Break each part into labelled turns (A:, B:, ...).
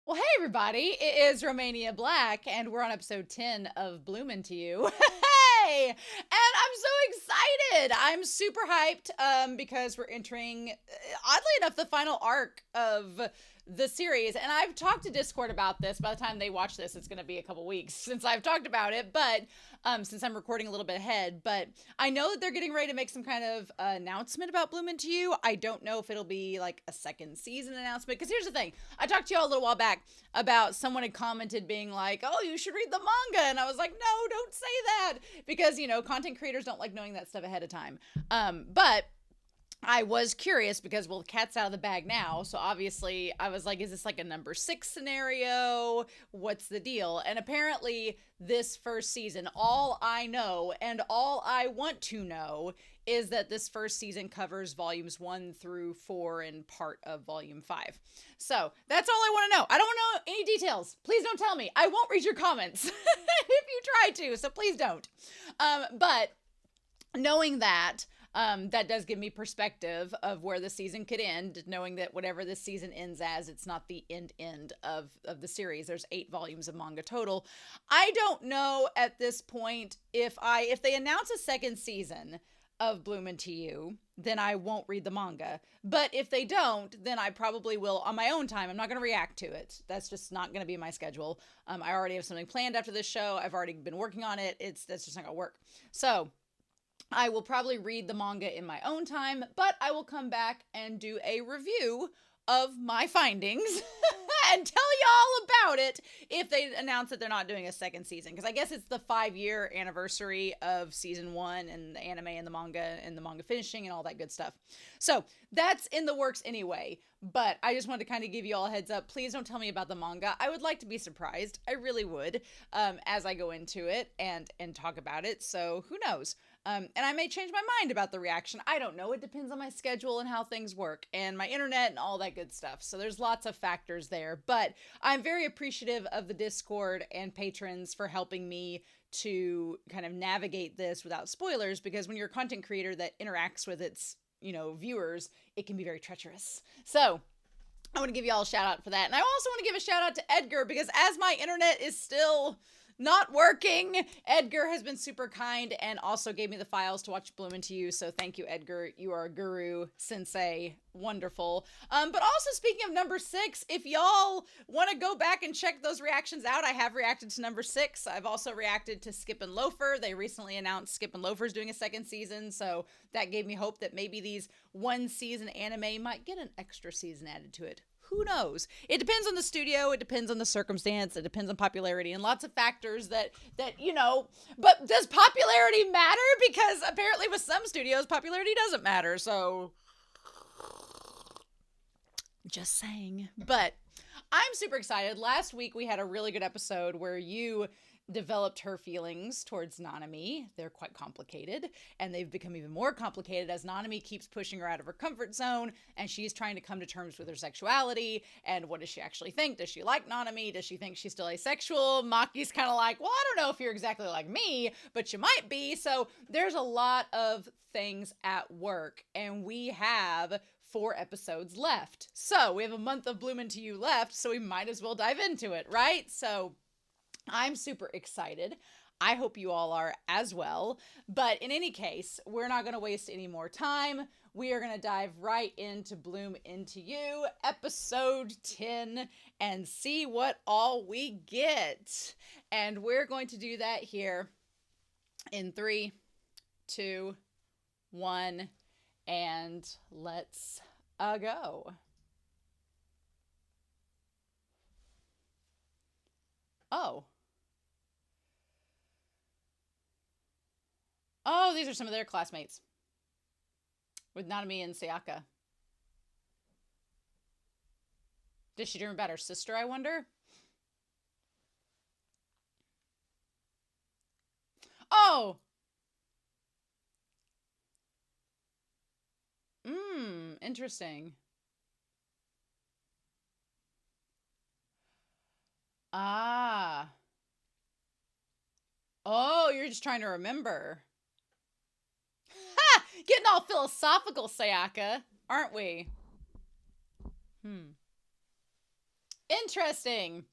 A: Well, hey everybody, it is Romania Black, and we're on episode 10 of Bloomin' to You. Hey! And I'm so excited! I'm super hyped because we're entering, oddly enough, the final arc of the series. And I've talked to Discord about this. By the time they watch this, it's going to be a couple weeks since I've talked about it, but since I'm recording a little bit ahead. But I know that they're getting ready to make some kind of announcement about Bloomin' to You. I don't know if it'll be like a second season announcement, because here's the thing. I talked to y'all a little while back about someone had commented being like, oh, you should read the manga. And I was like, no, don't say that. Because, you know, content creators don't like knowing that stuff ahead of time. But I was curious because, well, the cat's out of the bag now. So obviously I was like, is this like a number 6 scenario? What's the deal? And apparently this first season, all I know and all I want to know is that this first season covers volumes 1 through 4 and part of volume 5. So that's all I want to know. I don't want to know any details. Please don't tell me. I won't read your comments if you try to. So please don't. But knowing that, that does give me perspective of where the season could end, knowing that whatever this season ends as, it's not the end of the series. There's 8 volumes of manga total. I don't know at this point if they announce a second season of Bloomin' to You, then I won't read the manga. But if they don't, then I probably will on my own time. I'm not going to react to it. That's just not going to be my schedule. I already have something planned after this show. I've already been working on it. That's just not going to work. So I will probably read the manga in my own time, but I will come back and do a review of my findings and tell y'all about it if they announce that they're not doing a second season. Because I guess it's the 5-year anniversary of season 1 and the anime and the manga finishing and all that good stuff. So that's in the works anyway. But I just wanted to kind of give you all a heads up. Please don't tell me about the manga. I would like to be surprised. I really would, as I go into it and talk about it. So who knows? And I may change my mind about the reaction. I don't know. It depends on my schedule and how things work and my internet and all that good stuff. So there's lots of factors there. But I'm very appreciative of the Discord and patrons for helping me to kind of navigate this without spoilers, because when you're a content creator that interacts with its, viewers, it can be very treacherous. So I want to give you all a shout out for that. And I also want to give a shout out to Edgar, because as my internet is still not working, Edgar has been super kind and also gave me the files to watch Bloomin' to You. So thank you, Edgar. You are a guru, sensei, wonderful. But also, speaking of number 6, if y'all want to go back and check those reactions out, I have reacted to number 6. I've also reacted to Skip and Loafer. They recently announced Skip and Loafer's doing a second season, so that gave me hope that maybe these one-season anime might get an extra season added to it. Who knows? It depends on the studio. It depends on the circumstance. It depends on popularity and lots of factors that, but does popularity matter? Because apparently with some studios, popularity doesn't matter. So just saying. But I'm super excited. Last week we had a really good episode where you developed her feelings towards Nanami. They're quite complicated, and they've become even more complicated as Nanami keeps pushing her out of her comfort zone, and she's trying to come to terms with her sexuality. And what does she actually think? Does she like Nanami? Does she think she's still asexual? Maki's kind of like, well, I don't know if you're exactly like me, but you might be. So there's a lot of things at work, and we have 4 episodes left. So we have a month of Bloomin' to You left, so we might as well dive into it, right? So I'm super excited. I hope you all are as well. But in any case, we're not going to waste any more time. We are going to dive right into Bloomin' to You, episode 10, and see what all we get. And we're going to do that here in 3, 2, 1, and let's go. Oh, these are some of their classmates with Nanami and Sayaka. Does she dream about her sister, I wonder? Oh! Interesting. Ah. Oh, you're just trying to remember. Ha! Getting all philosophical, Sayaka, aren't we? Interesting.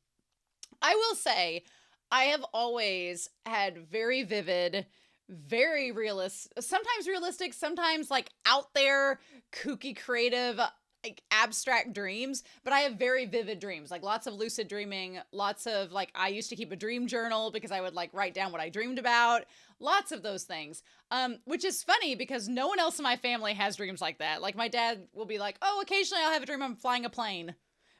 A: I will say, I have always had very vivid, very sometimes realistic, sometimes like out there, kooky, creative, like abstract dreams, but I have very vivid dreams, like lots of lucid dreaming, lots of like, I used to keep a dream journal because I would like write down what I dreamed about, lots of those things. Which is funny because no one else in my family has dreams like that. Like my dad will be like, oh, occasionally I'll have a dream I'm flying a plane.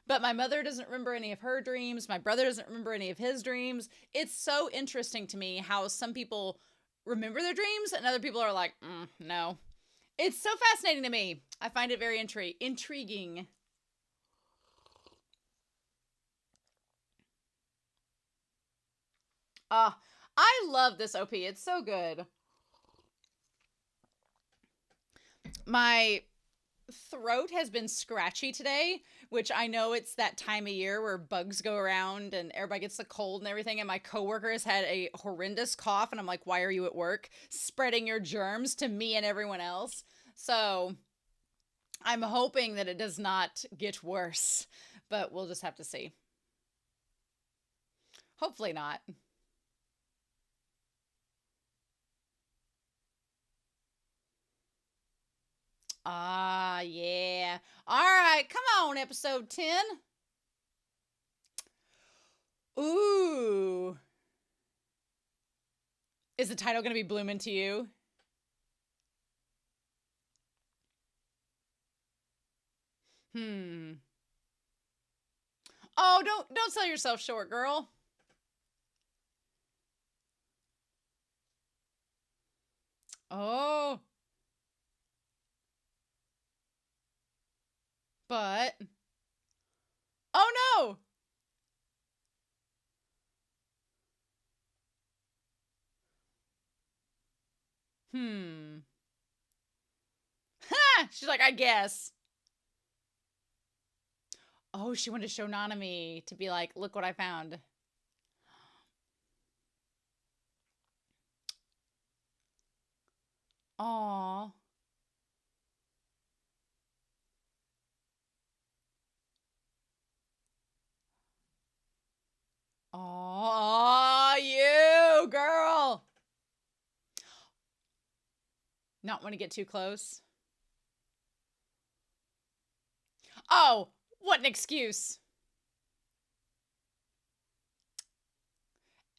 A: But my mother doesn't remember any of her dreams. My brother doesn't remember any of his dreams. It's so interesting to me how some people remember their dreams and other people are like, no. It's so fascinating to me. I find it very intriguing. I love this OP. It's so good. My throat has been scratchy today, which I know it's that time of year where bugs go around and everybody gets the cold and everything. And my coworker has had a horrendous cough, and I'm like, why are you at work spreading your germs to me and everyone else? So I'm hoping that it does not get worse, but we'll just have to see. Hopefully not. Ah, yeah. All right, come on, episode 10. Ooh. Is the title going to be Bloomin' to You? Hmm. Oh, don't sell yourself short, girl. Oh. But oh no. Hmm. Ha! She's like, I guess. Oh, she wanted to show Nanami to be like, look what I found. Aw. Aw, you girl. Not want to get too close. Oh, what an excuse.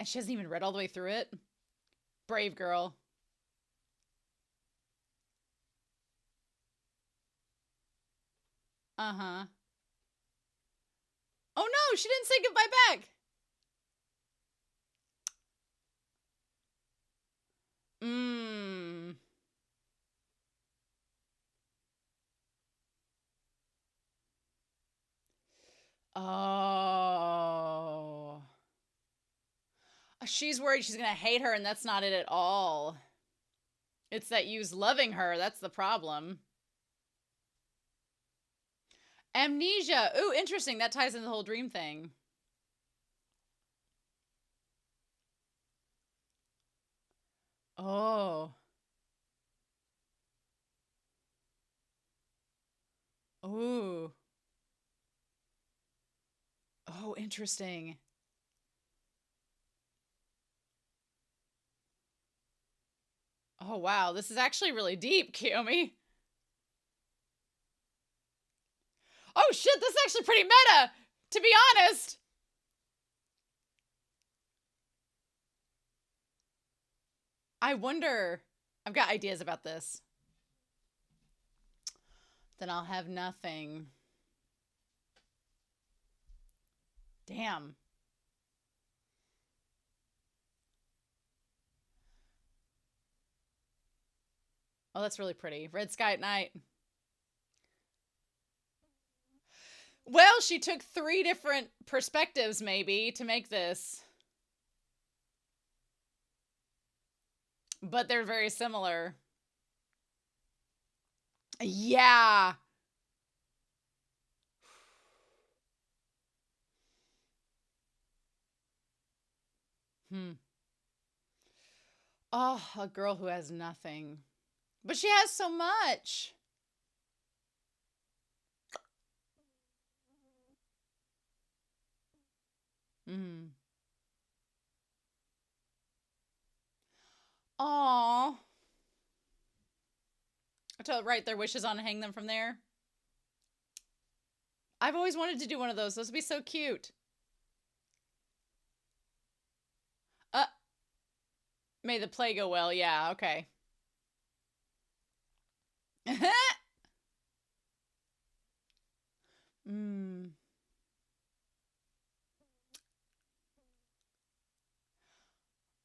A: And she hasn't even read all the way through it. Brave girl. Uh-huh. Oh no, she didn't say goodbye back. Mmm. Oh. She's worried she's going to hate her, and that's not it at all. It's that Yu's loving her. That's the problem. Amnesia. Ooh, interesting. That ties in the whole dream thing. Oh. Ooh. Oh, interesting. Oh, wow. This is actually really deep, Kiyomi. Oh, shit. This is actually pretty meta, to be honest. I wonder. I've got ideas about this. Then I'll have nothing. Damn. Oh, that's really pretty. Red sky at night. Well, she took 3 different perspectives, maybe, to make this. But they're very similar. Yeah. Hmm. Oh, a girl who has nothing. But she has so much. Mm. Aw. To write their wishes on and hang them from there. I've always wanted to do one of those. Those would be so cute. Uh, may the play go well. Yeah, okay. Mm.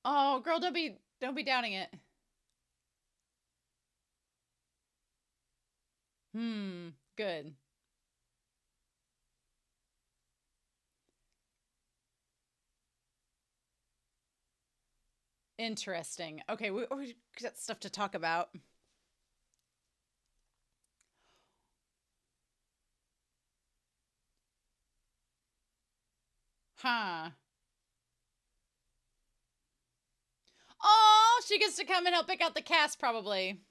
A: Oh, girl, don't be doubting it. Good. Interesting. Okay, we got stuff to talk about. Huh. Oh, she gets to come and help pick out the cast, probably.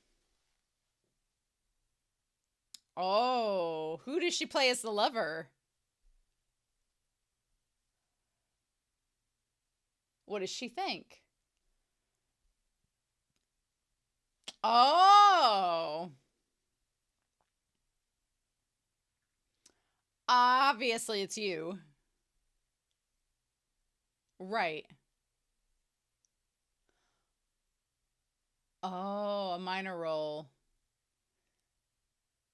A: Oh, who does she play as the lover? What does she think? Oh. Obviously, it's you. Right. Oh, a minor role.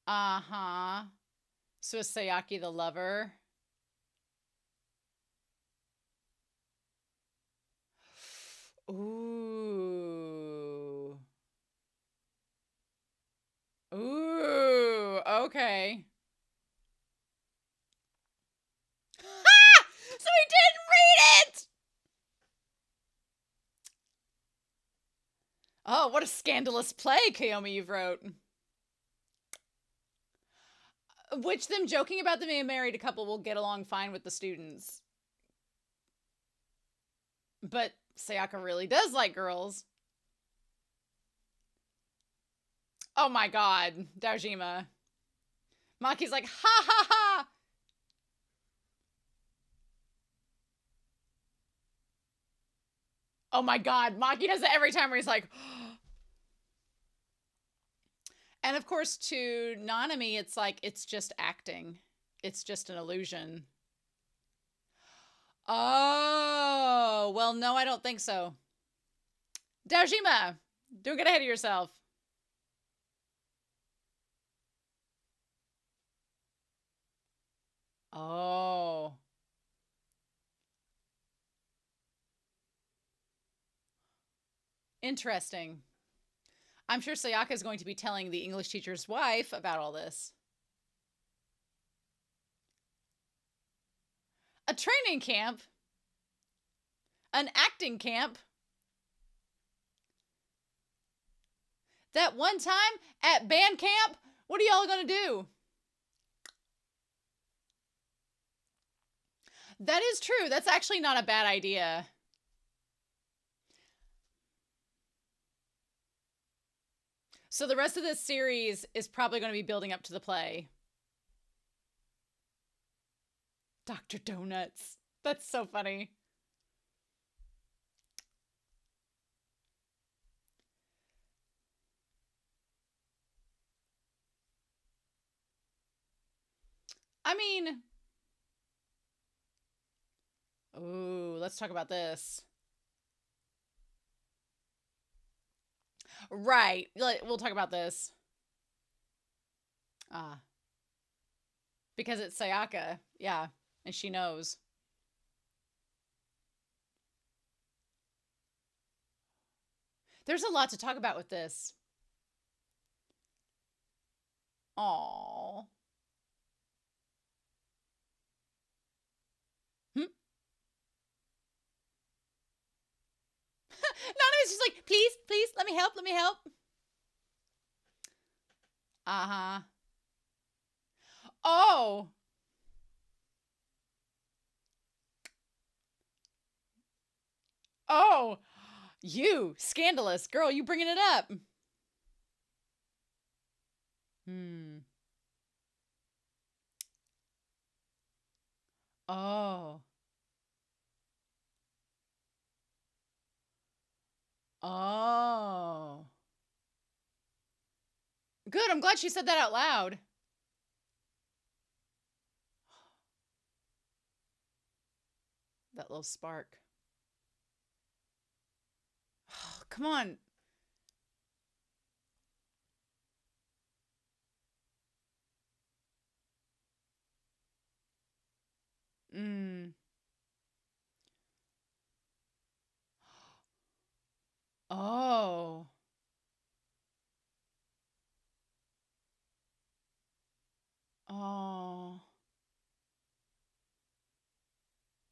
A: Uh-huh. So is Sayaki the lover? Ooh. Ooh. Okay. Ha! So he didn't read it! Oh, what a scandalous play, Kiyomi, you've wrote. Which them joking about them being a married couple will get along fine with the students. But Sayaka really does like girls. Oh my god, Daojima. Maki's like, ha ha ha! Oh my god, Maki does it every time where he's like, and of course to Nanami, it's like, it's just acting. It's just an illusion. Oh, well, no, I don't think so. Daojima, don't get ahead of yourself. Oh. Interesting. I'm sure Sayaka is going to be telling the English teacher's wife about all this. A training camp? An acting camp? That one time at band camp? What are y'all gonna do? That is true. That's actually not a bad idea. So the rest of this series is probably going to be building up to the play. Dr. Donuts. That's so funny. I mean, ooh, let's talk about this. Right. We'll talk about this. Ah. Because it's Sayaka. Yeah. And she knows. There's a lot to talk about with this. Aww. Hmm? Nana's just like, please, please, let me help, let me help. Uh-huh. Oh. Oh. You, scandalous. Girl, you bringing it up. Hmm. Oh. Oh. Good. I'm glad she said that out loud. That little spark. Oh, come on. Mm. Oh. Oh.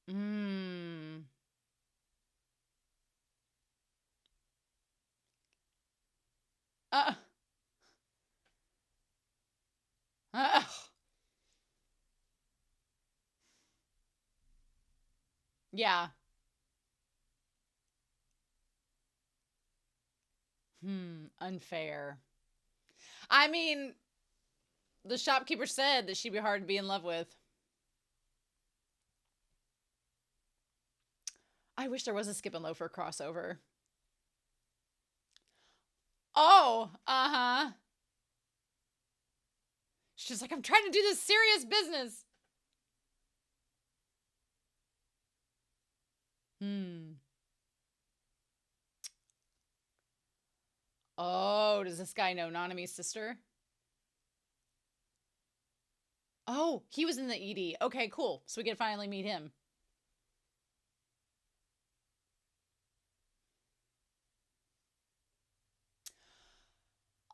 A: Mm. Uh. Uh. Yeah. Unfair. I mean, the shopkeeper said that she'd be hard to be in love with. I wish there was a Skip and Loafer crossover. Oh, uh-huh. She's like, I'm trying to do this serious business. Oh, does this guy know Nanami's sister? Oh, he was in the ED. Okay, cool. So we can finally meet him.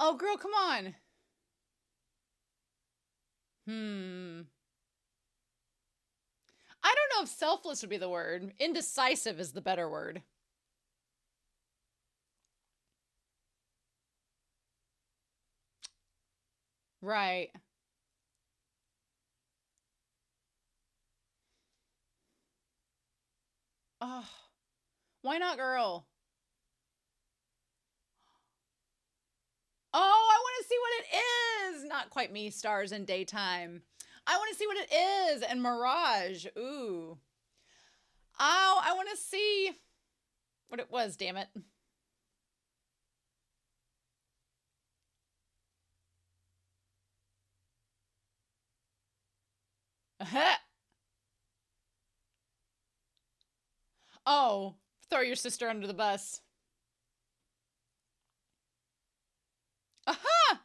A: Oh, girl, come on. I don't know if selfless would be the word. Indecisive is the better word. Right. Oh, why not girl? Oh, I want to see what it is. Not quite me, stars in daytime. I want to see what it is. And Mirage. Ooh. Oh, I want to see what it was, damn it. Oh, throw your sister under the bus. Aha!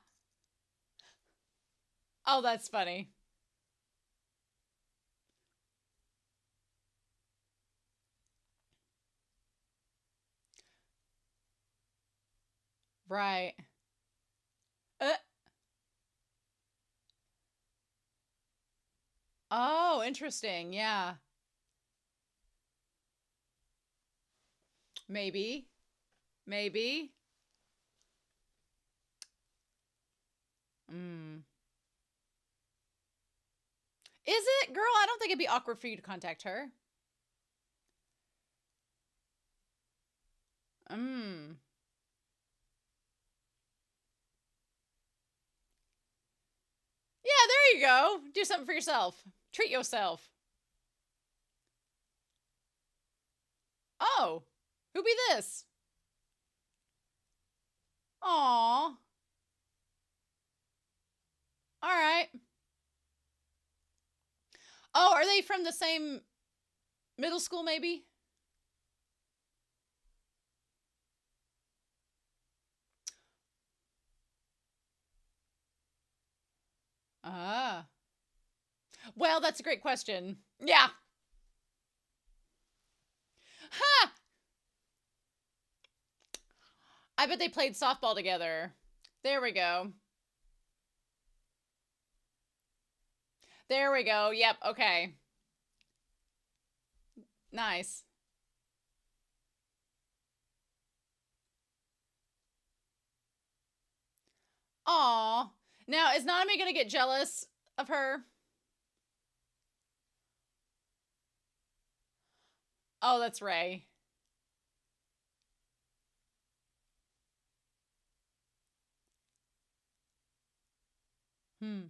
A: Oh, that's funny. Right. Uh, oh, interesting. Yeah. Maybe. Maybe. Mm. Is it? Girl, I don't think it'd be awkward for you to contact her. Mm. Yeah, there you go. Do something for yourself. Treat yourself. Oh, who be this? Aw. All right. Oh, are they from the same middle school, maybe? Ah. Well, that's a great question. Yeah. Ha! I bet they played softball together. There we go. There we go. Yep. Okay. Nice. Aw. Now, is Nanami gonna get jealous of her? Oh, that's Ray. Hmm.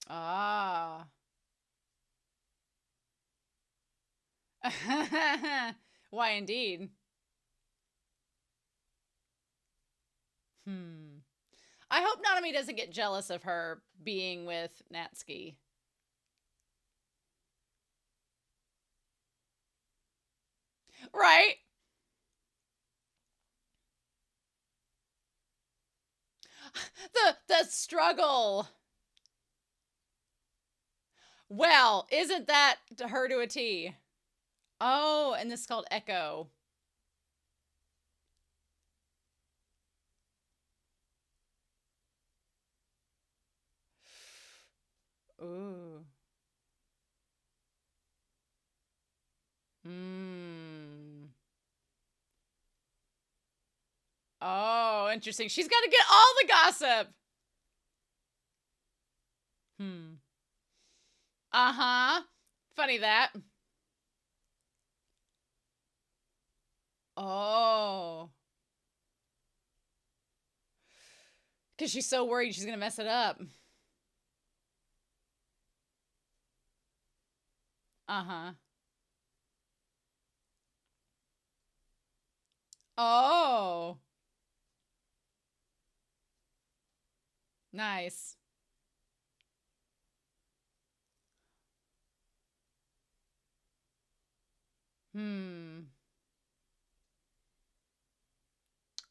A: Ah. Why indeed? Hmm. I hope Nanami doesn't get jealous of her being with Natsuki. Right? The struggle. Well, isn't that to her to a T? Oh, and this is called Echo. Ooh. Hmm. Oh, interesting. She's got to get all the gossip. Hmm. Uh-huh. Funny that. Oh. Because she's so worried she's going to mess it up. Uh-huh. Oh. Nice. Hmm.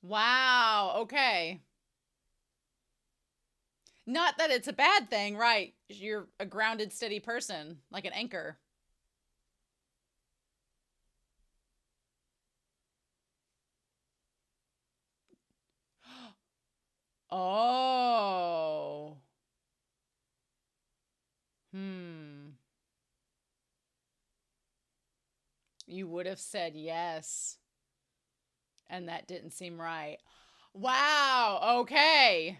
A: Wow. Okay. Not that it's a bad thing, right? You're a grounded, steady person, like an anchor. Oh. Hmm. You would have said yes, and that didn't seem right. Wow. Okay.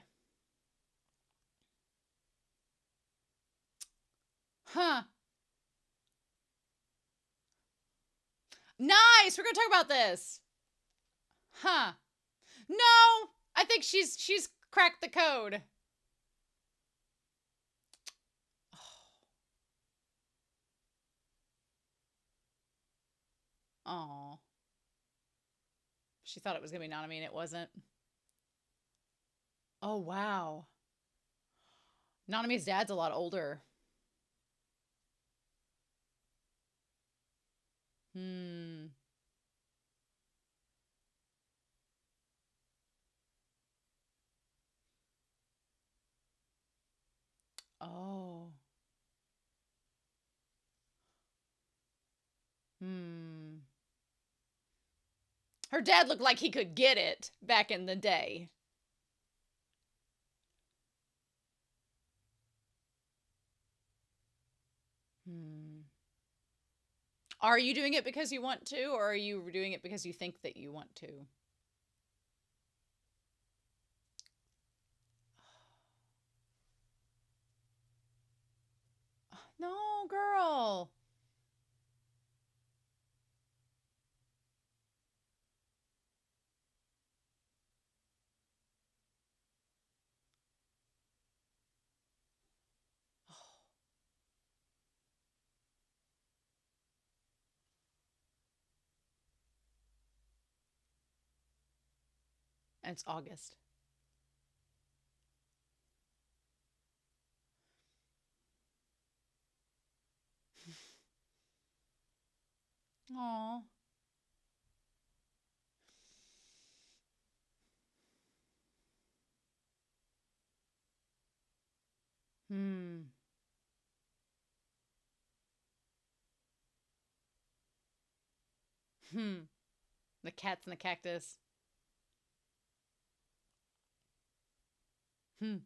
A: Huh. Nice. We're gonna talk about this. Huh. No, I think she's cracked the code. Oh. She thought it was gonna be Nanami and it wasn't. Oh wow. Nanami's dad's a lot older. Hmm. Oh. Hmm. Her dad looked like he could get it back in the day. Hmm. Are you doing it because you want to, or are you doing it because you think that you want to? No, girl. And it's August. Aw. Hmm. Hmm. The cats and the cactus. Hmm.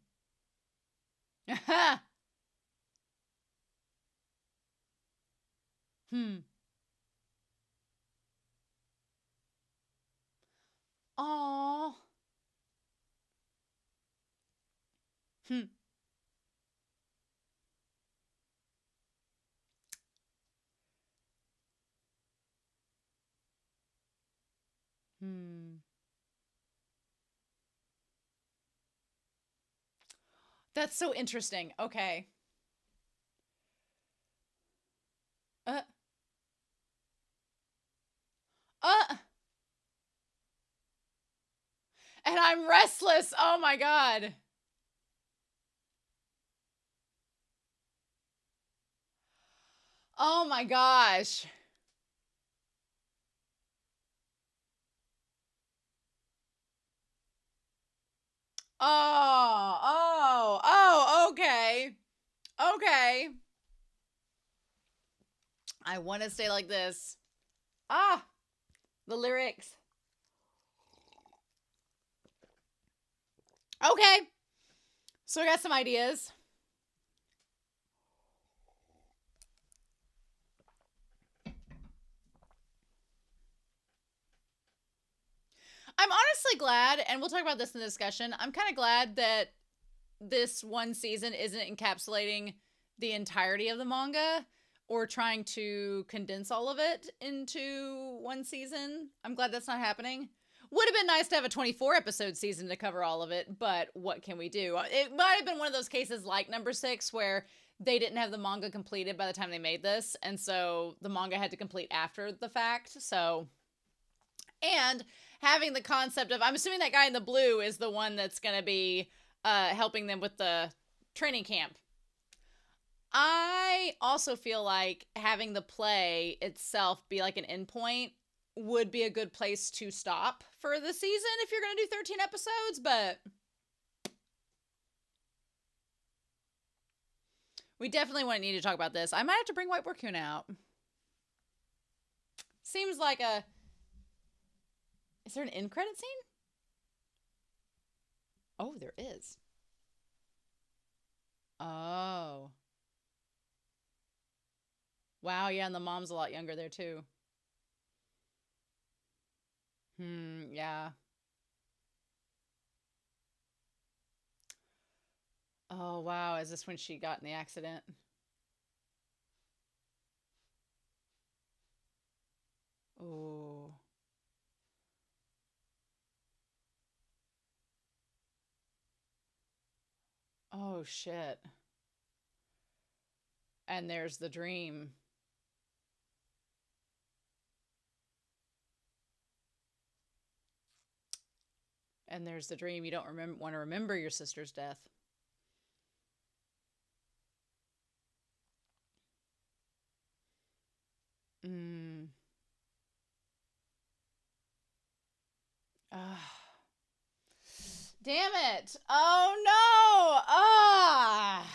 A: hmm. Aw. Hmm. Hmm. That's so interesting. Okay. Uh, And I'm restless. Oh my God. Oh my gosh. Okay. Okay. I want to stay like this. Ah, the lyrics. Okay. So I got some ideas. I'm honestly glad, and we'll talk about this in the discussion. I'm kind of glad that this one season isn't encapsulating the entirety of the manga or trying to condense all of it into one season. I'm glad that's not happening. Would have been nice to have a 24 episode season to cover all of it, but what can we do? It might have been one of those cases like number 6 where they didn't have the manga completed by the time they made this, and so the manga had to complete after the fact. So, and having the concept of, I'm assuming that guy in the blue is the one that's going to be helping them with the training camp. I also feel like having the play itself be like an endpoint would be a good place to stop for the season if you're going to do 13 episodes, but we definitely need to talk about this. I might have to bring White Raccoon out. Seems like a... Is there an end credit scene? Oh, there is. Oh. Wow, yeah, and the mom's a lot younger there, too. Yeah. Oh, wow, is this when she got in the accident? Oh. Oh, shit. And there's the dream. And there's the dream. You don't want to remember your sister's death. Mm. Ah. Damn it. Oh no. Ah.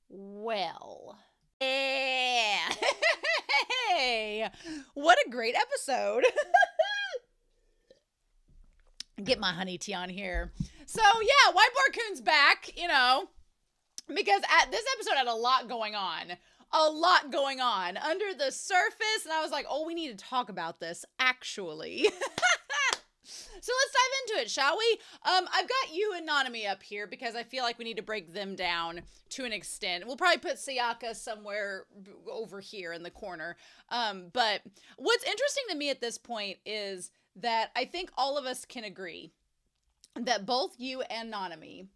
A: Well. Yeah. Hey. What a great episode. Get my honey tea on here. So yeah, White Raccoon's back, you know, because this episode had a lot going on. A lot going on under the surface, and I was like, oh, we need to talk about this, actually. So let's dive into it, shall we? I've got you and Nanami up here because I feel like we need to break them down to an extent. We'll probably put Sayaka somewhere over here in the corner. But what's interesting to me at this point is that I think all of us can agree that both you and Nanami,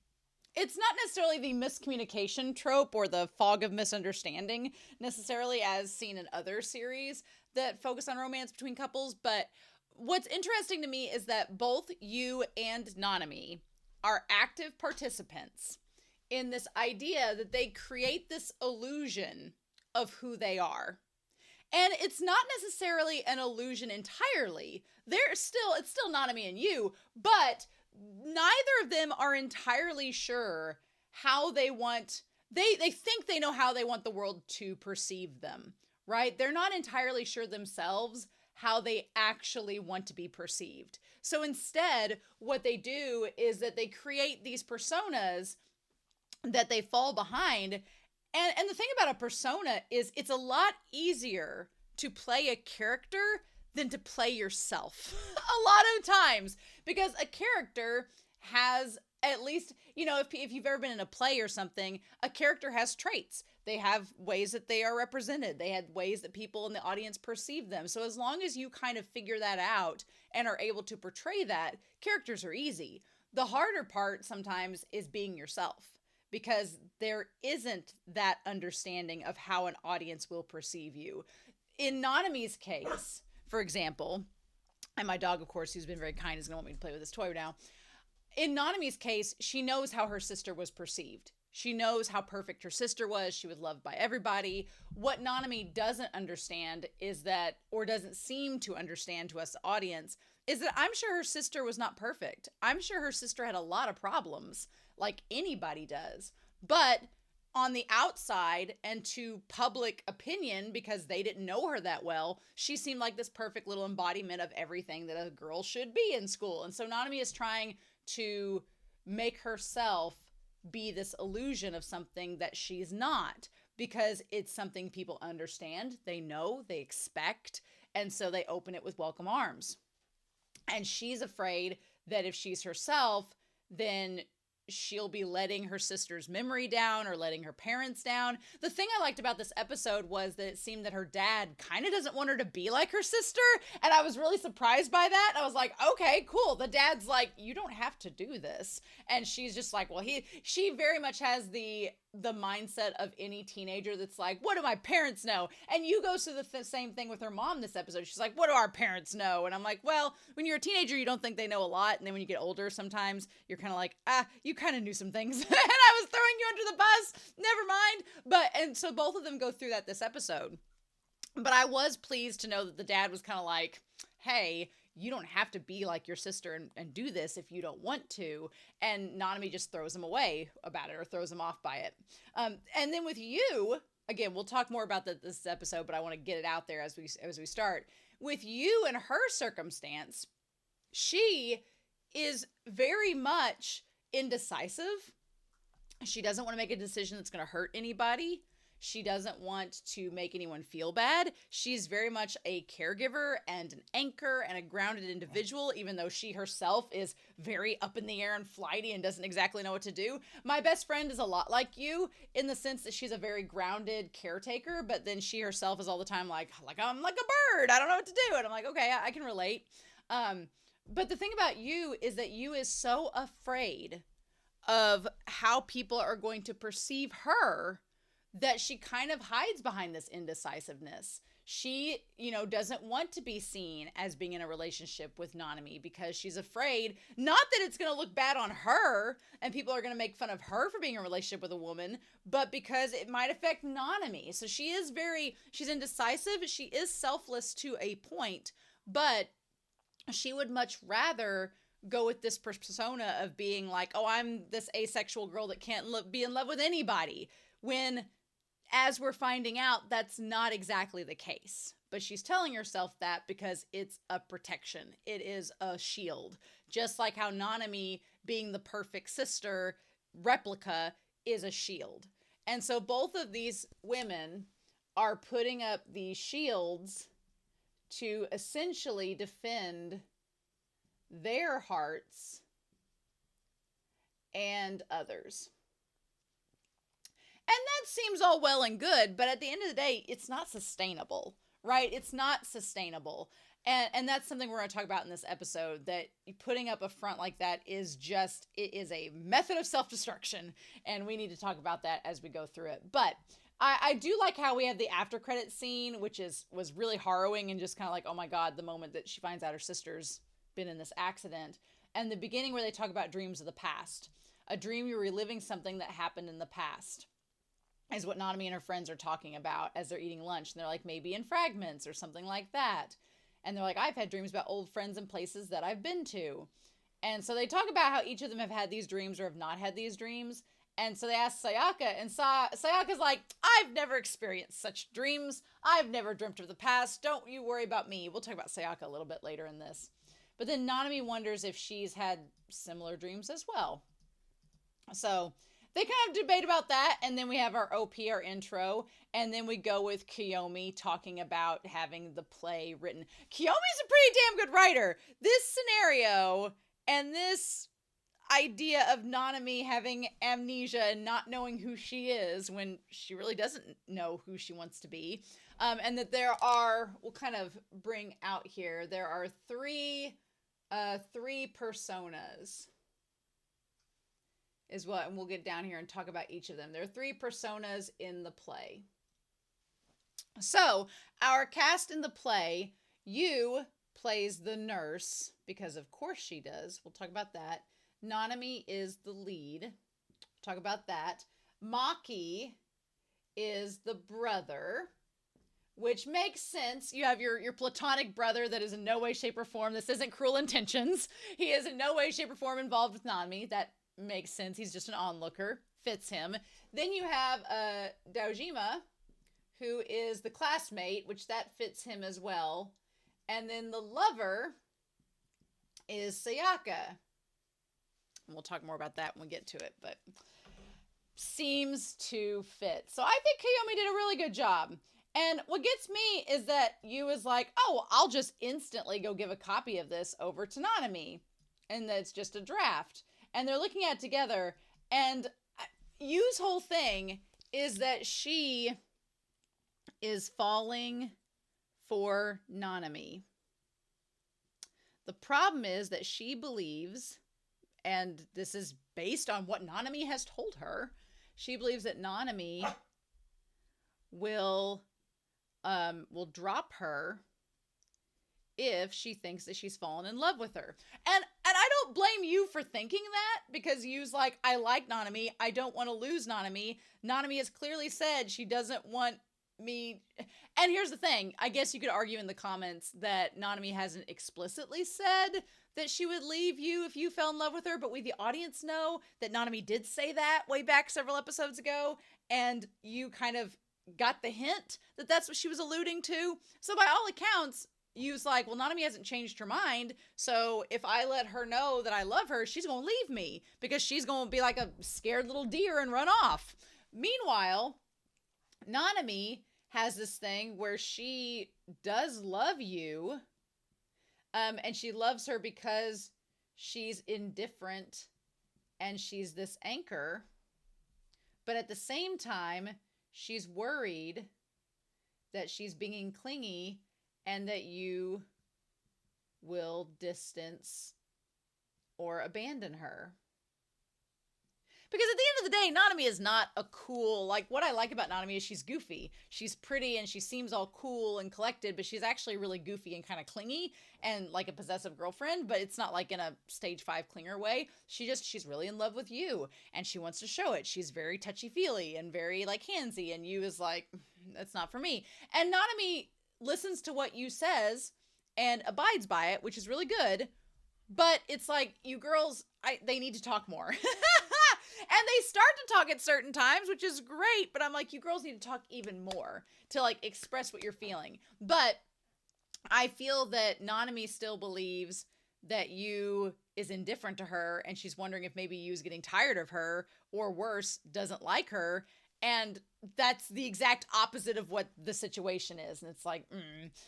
A: it's not necessarily the miscommunication trope or the fog of misunderstanding necessarily as seen in other series that focus on romance between couples, but what's interesting to me is that both you and Nanami are active participants in this idea that they create this illusion of who they are. And it's not necessarily an illusion entirely. It's still Nanami and Yuu, but neither of them are entirely sure how they want, they think they know how they want the world to perceive them, right? They're not entirely sure themselves how they actually want to be perceived. So instead, what they do is that they create these personas that they fall behind. And the thing about a persona is it's a lot easier to play a character than to play yourself a lot of times, because a character has, at least, you know, if you've ever been in a play or something, a character has traits. They have ways that they are represented. They have ways that people in the audience perceive them. So as long as you kind of figure that out and are able to portray that, characters are easy. The harder part sometimes is being yourself, because there isn't that understanding of how an audience will perceive you. In Nanami's case, for example, And my dog, of course, who's been very kind, is going to want me to play with this toy now. In Nanami's case, she knows how her sister was perceived. She knows how perfect her sister was. She was loved by everybody. What Nanami doesn't understand is that, or doesn't seem to understand to us, the audience, is that I'm sure her sister was not perfect. I'm sure her sister had a lot of problems, like anybody does. But on the outside and to public opinion, because they didn't know her that well, she seemed like this perfect little embodiment of everything that a girl should be in school. And so Nanami is trying to make herself be this illusion of something that she's not, because it's something people understand, they know, they expect, and so they open it with welcome arms. And she's afraid that if she's herself, then she'll be letting her sister's memory down or letting her parents down. The thing I liked about this episode was that it seemed that her dad kind of doesn't want her to be like her sister, and I was really surprised by that. I was like, okay, cool. The dad's like, you don't have to do this. And she's just like, well, she very much has the mindset of any teenager that's like, what do my parents know? And you goes through the same thing with her mom this episode. She's like, what do our parents know? And I'm like, well, when you're a teenager, you don't think they know a lot. And then when you get older, sometimes you're kind of like, you kind of knew some things. And I was throwing you under the bus. Never mind. And so both of them go through that this episode. But I was pleased to know that the dad was kind of like, hey, you don't have to be like your sister and do this if you don't want to. And Nanami just throws him away about it, or throws him off by it. And then with Yuu, again, we'll talk more about this episode, but I want to get it out there as we start. With Yuu and her circumstance, she is very much indecisive. She doesn't want to make a decision that's going to hurt anybody. She doesn't want to make anyone feel bad. She's very much a caregiver and an anchor and a grounded individual, even though she herself is very up in the air and flighty and doesn't exactly know what to do. My best friend is a lot like you in the sense that she's a very grounded caretaker, but then she herself is all the time like I'm like a bird. I don't know what to do. And I'm like, okay, I can relate. But the thing about Yuu is that Yuu is so afraid of how people are going to perceive her that she kind of hides behind this indecisiveness. She, doesn't want to be seen as being in a relationship with Nanami because she's afraid, not that it's going to look bad on her and people are going to make fun of her for being in a relationship with a woman, but because it might affect Nanami. So she's indecisive. She is selfless to a point, but she would much rather go with this persona of being like, oh, I'm this asexual girl that can't be in love with anybody, when, as we're finding out, that's not exactly the case. But she's telling herself that because it's a protection. It is a shield. Just like how Nanami, being the perfect sister replica, is a shield. And so both of these women are putting up these shields to essentially defend their hearts and others. And that seems all well and good, but at the end of the day, it's not sustainable, right? It's not sustainable. And that's something we're going to talk about in this episode, that putting up a front like that is it is a method of self-destruction. And we need to talk about that as we go through it. But I do like how we have the after credit scene, which was really harrowing and just kind of like, oh my God, the moment that she finds out her sister's been in this accident. And the beginning where they talk about dreams of the past. A dream, you're reliving something that happened in the past, is what Nanami and her friends are talking about as they're eating lunch. And they're like, maybe in fragments or something like that. And they're like, I've had dreams about old friends and places that I've been to. And so they talk about how each of them have had these dreams or have not had these dreams. And so they ask Sayaka, and Sayaka's like, I've never experienced such dreams. I've never dreamt of the past. Don't you worry about me. We'll talk about Sayaka a little bit later in this. But then Nanami wonders if she's had similar dreams as well. So they kind of debate about that, and then we have our OP, our intro, and then we go with Kiyomi talking about having the play written. Kiyomi's a pretty damn good writer. This scenario and this idea of Nanami having amnesia and not knowing who she is when she really doesn't know who she wants to be, and that we'll kind of bring out here, there are three personas is what, and we'll get down here and talk about each of them. There are three personas in the play. So our cast in the play, Yuu plays the nurse, because of course she does. We'll talk about that. Nanami is the lead. We'll talk about that. Maki is the brother, which makes sense. You have your platonic brother that is in no way, shape, or form. This isn't Cruel Intentions. He is in no way, shape, or form involved with Nanami. That makes sense. He's just an onlooker. Fits him. Then you have Daojima, who is the classmate, which that fits him as well. And then the lover is Sayaka. And we'll talk more about that when we get to it, but seems to fit. So I think Kiyomi did a really good job. And what gets me is that Yuu is like, oh, I'll just instantly go give a copy of this over to Nanami. And that's just a draft. And they're looking at it together. And Yuu's whole thing is that she is falling for Nanami. The problem is that she believes, and this is based on what Nanami has told her, she believes that Nanami will drop her if she thinks that she's fallen in love with her. And I don't blame you for thinking that, because Yuu's like, I like Nanami. I don't want to lose Nanami. Nanami has clearly said she doesn't want me. And here's the thing. I guess you could argue in the comments that Nanami hasn't explicitly said that she would leave you if you fell in love with her, but we, the audience, know that Nanami did say that way back several episodes ago, and you kind of got the hint that that's what she was alluding to. So by all accounts, Yuu's like, well, Nanami hasn't changed her mind, so if I let her know that I love her, she's gonna leave me, because she's gonna be like a scared little deer and run off. Meanwhile, Nanami has this thing where she does love Yuu, and she loves her because she's indifferent and she's this anchor, but at the same time, she's worried that she's being clingy and that Yuu will distance or abandon her. Because at the end of the day, Nanami is not a cool, like, what I like about Nanami is she's goofy. She's pretty and she seems all cool and collected, but she's actually really goofy and kind of clingy and like a possessive girlfriend, but it's not like in a stage 5 clinger way. She's really in love with Yuu and she wants to show it. She's very touchy-feely and very like handsy, and Yuu is like, that's not for me. And Nanami listens to what Yuu says and abides by it, which is really good, but it's like, you girls, they need to talk more. And they start to talk at certain times, which is great, but I'm like, you girls need to talk even more to like express what you're feeling. But I feel that Nanami still believes that Yuu is indifferent to her, and she's wondering if maybe Yuu's getting tired of her, or worse, doesn't like her. And that's the exact opposite of what the situation is. And it's like,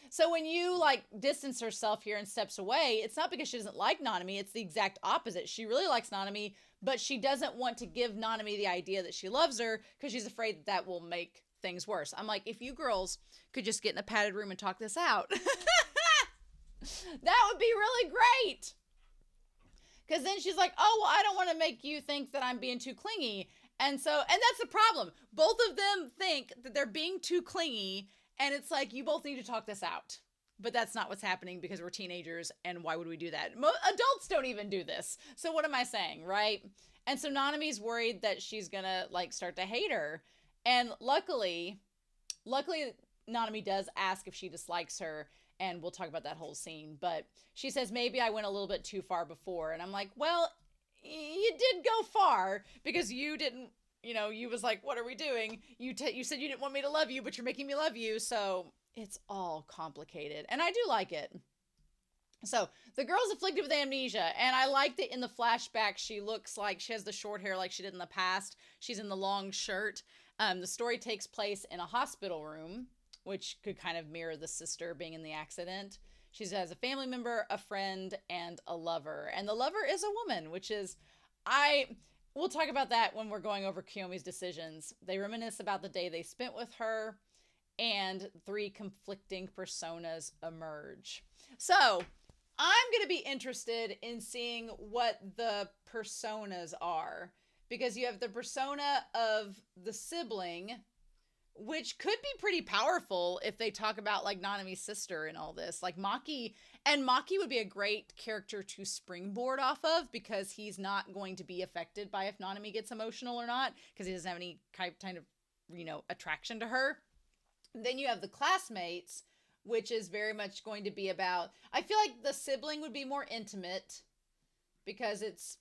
A: So when Yuu like distance herself here and steps away, it's not because she doesn't like Nanami. It's the exact opposite. She really likes Nanami, but she doesn't want to give Nanami the idea that she loves her because she's afraid that will make things worse. I'm like, if you girls could just get in a padded room and talk this out, that would be really great. Because then she's like, oh, well, I don't want to make you think that I'm being too clingy. And that's the problem. Both of them think that they're being too clingy, and it's like, you both need to talk this out. But that's not what's happening because we're teenagers, and why would we do that? Adults don't even do this. So what am I saying, right? And so Nanami's worried that she's gonna like start to hate her. And luckily Nanami does ask if she dislikes her, and we'll talk about that whole scene. But she says, maybe I went a little bit too far before. And I'm like, well, you did go far, because you didn't, you was like, what are we doing? You said you didn't want me to love you, but you're making me love you. So it's all complicated, and I do like it. So the girl's afflicted with amnesia, and I liked it in the flashback. She looks like she has the short hair like she did in the past. She's in the long shirt. The story takes place in a hospital room, which could kind of mirror the sister being in the accident. She has a family member, a friend, and a lover. And the lover is a woman, which is, we'll talk about that when we're going over Kiyomi's decisions. They reminisce about the day they spent with her, and 3 conflicting personas emerge. So I'm going to be interested in seeing what the personas are, because you have the persona of the sibling, which could be pretty powerful if they talk about like Nanami's sister and all this. Like Maki would be a great character to springboard off of, because he's not going to be affected by if Nanami gets emotional or not, because he doesn't have any kind of, attraction to her. And then you have the classmates, which is very much going to be about, I feel like the sibling would be more intimate because it's,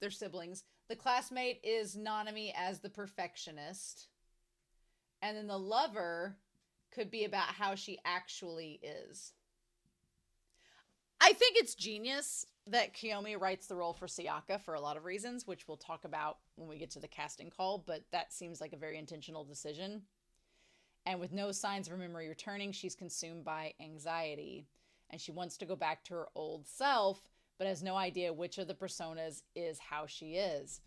A: they're siblings. The classmate is Nanami as the perfectionist. And then the lover could be about how she actually is. I think it's genius that Kiyomi writes the role for Sayaka for a lot of reasons, which we'll talk about when we get to the casting call, but that seems like a very intentional decision. And with no signs of her memory returning, she's consumed by anxiety. And she wants to go back to her old self, but has no idea which of the personas is how she is.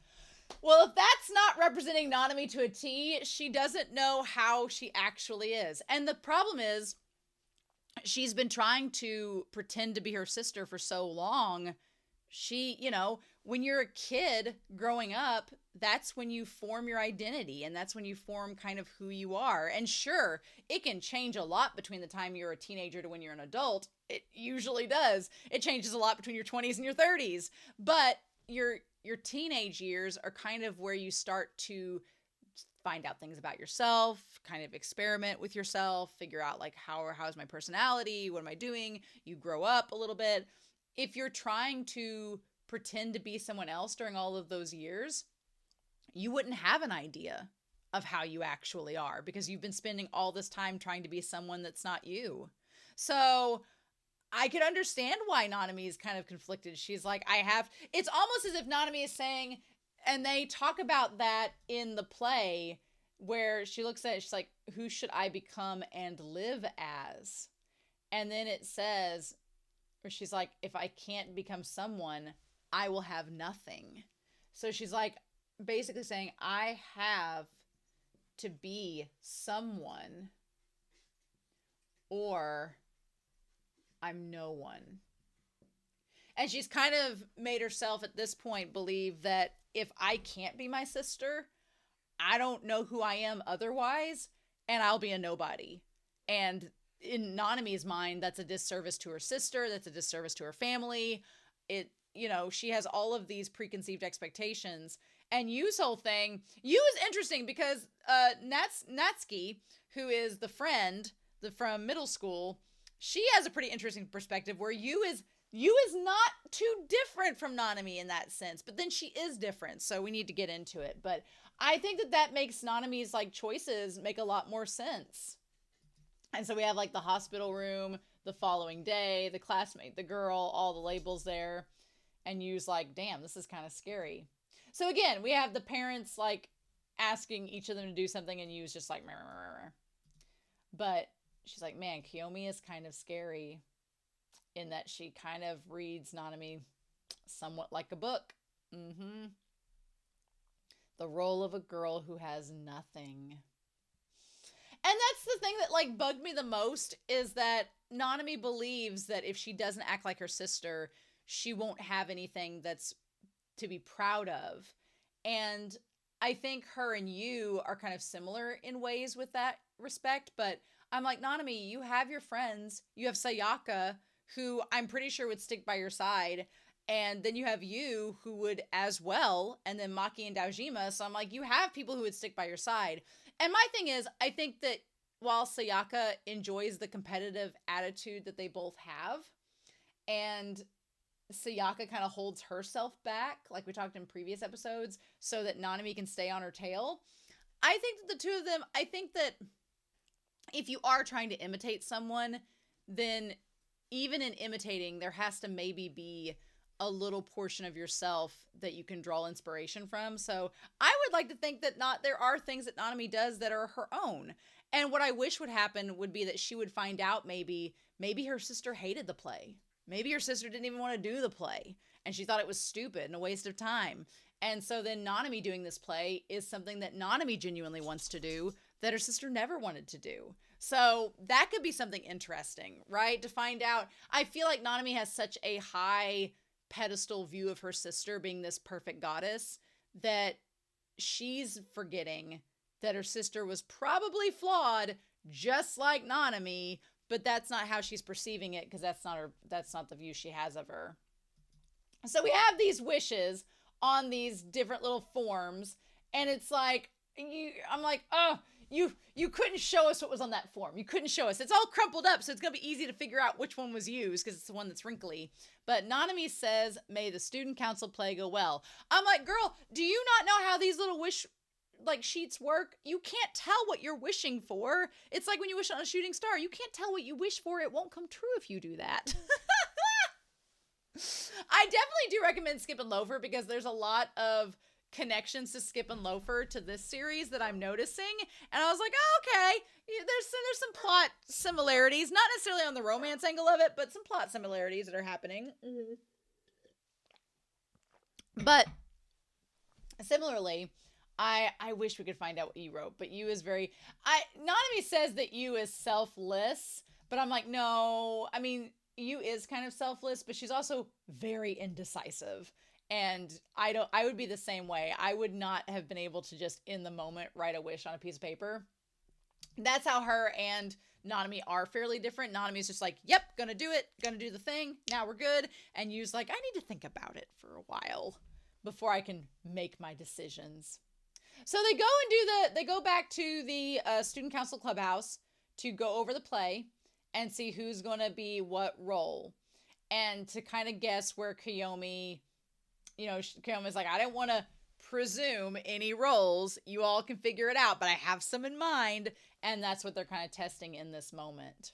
A: Well, if that's not representing Nanami to a T, she doesn't know how she actually is. And the problem is, she's been trying to pretend to be her sister for so long. She, when you're a kid growing up, that's when you form your identity, and that's when you form kind of who you are. And sure, it can change a lot between the time you're a teenager to when you're an adult. It usually does. It changes a lot between your 20s and your 30s. But your teenage years are kind of where you start to find out things about yourself, kind of experiment with yourself, figure out like how's my personality, what am I doing? You grow up a little bit. If you're trying to pretend to be someone else during all of those years, you wouldn't have an idea of how you actually are, because you've been spending all this time trying to be someone that's not you. So I could understand why Nanami is kind of conflicted. She's like, it's almost as if Nanami is saying, and they talk about that in the play, where she looks at it, she's like, who should I become and live as? And then it says, or she's like, if I can't become someone, I will have nothing. So she's like, basically saying, I have to be someone, or I'm no one. And she's kind of made herself at this point believe that if I can't be my sister, I don't know who I am otherwise, and I'll be a nobody. And in Nanami's mind, that's a disservice to her sister, that's a disservice to her family. She has all of these preconceived expectations. And Yu's whole thing, Yu is interesting because Natsuki, who is the friend from middle school, she has a pretty interesting perspective where Yu is not too different from Nanami in that sense, but then she is different, so we need to get into it. But I think that makes Nanami's like choices make a lot more sense. And so we have like the hospital room, the following day, the classmate, the girl, all the labels there. And Yu's like, damn, this is kind of scary. So again, we have the parents like asking each of them to do something, and Yu's just like, meh, meh, meh. But she's like, man, Kiyomi is kind of scary in that she kind of reads Nanami somewhat like a book. The role of a girl who has nothing. And that's the thing that like bugged me the most, is that Nanami believes that if she doesn't act like her sister, she won't have anything that's to be proud of. And I think her and Yu are kind of similar in ways with that respect, but I'm like, Nanami, you have your friends. You have Sayaka, who I'm pretty sure would stick by your side. And then you have Yu, who would as well. And then Maki and Daojima. So I'm like, you have people who would stick by your side. And my thing is, I think that while Sayaka enjoys the competitive attitude that they both have, and Sayaka kind of holds herself back, like we talked in previous episodes, so that Nanami can stay on her tail. I think that the two of them, I think that if you are trying to imitate someone, then even in imitating, there has to maybe be a little portion of yourself that you can draw inspiration from. So I would like to think that there are things that Nanami does that are her own. And what I wish would happen would be that she would find out maybe her sister hated the play. Maybe her sister didn't even want to do the play, and she thought it was stupid and a waste of time. And so then Nanami doing this play is something that Nanami genuinely wants to do that her sister never wanted to do. So that could be something interesting, right? To find out. I feel like Nanami has such a high pedestal view of her sister being this perfect goddess that she's forgetting that her sister was probably flawed, just like Nanami, but that's not how she's perceiving it, because that's not the view she has of her. So we have these wishes on these different little forms, and it's like, I'm like, oh, you couldn't show us what was on that form. You couldn't show us. It's all crumpled up, so it's going to be easy to figure out which one was used, because it's the one that's wrinkly. But Nanami says, may the student council play go well. I'm like, girl, do you not know how these little wish sheets work? You can't tell what you're wishing for. It's like when you wish on a shooting star. You can't tell what you wish for. It won't come true if you do that. I definitely do recommend Skip and Loafer, because there's a lot of connections to Skip and Loafer to this series that I'm noticing, and I was like, oh, okay, there's some plot similarities, not necessarily on the romance angle of it, but some plot similarities that are happening. But similarly, I wish we could find out what Yuu wrote, but Yuu is Nanami says that Yuu is selfless, but I'm like, no, I mean, Yuu is kind of selfless, but she's also very indecisive. And I would be the same way. I would not have been able to just in the moment write a wish on a piece of paper. That's how her and Nanami are fairly different. Nanami's just like, yep, gonna do it, gonna do the thing, now we're good. And Yuu's like, I need to think about it for a while before I can make my decisions. So they go back to the student council clubhouse to go over the play and see who's gonna be what role. And to kind of guess where Kiyomi, Kiyomi's like, I didn't want to presume any roles. You all can figure it out, but I have some in mind. And that's what they're kind of testing in this moment.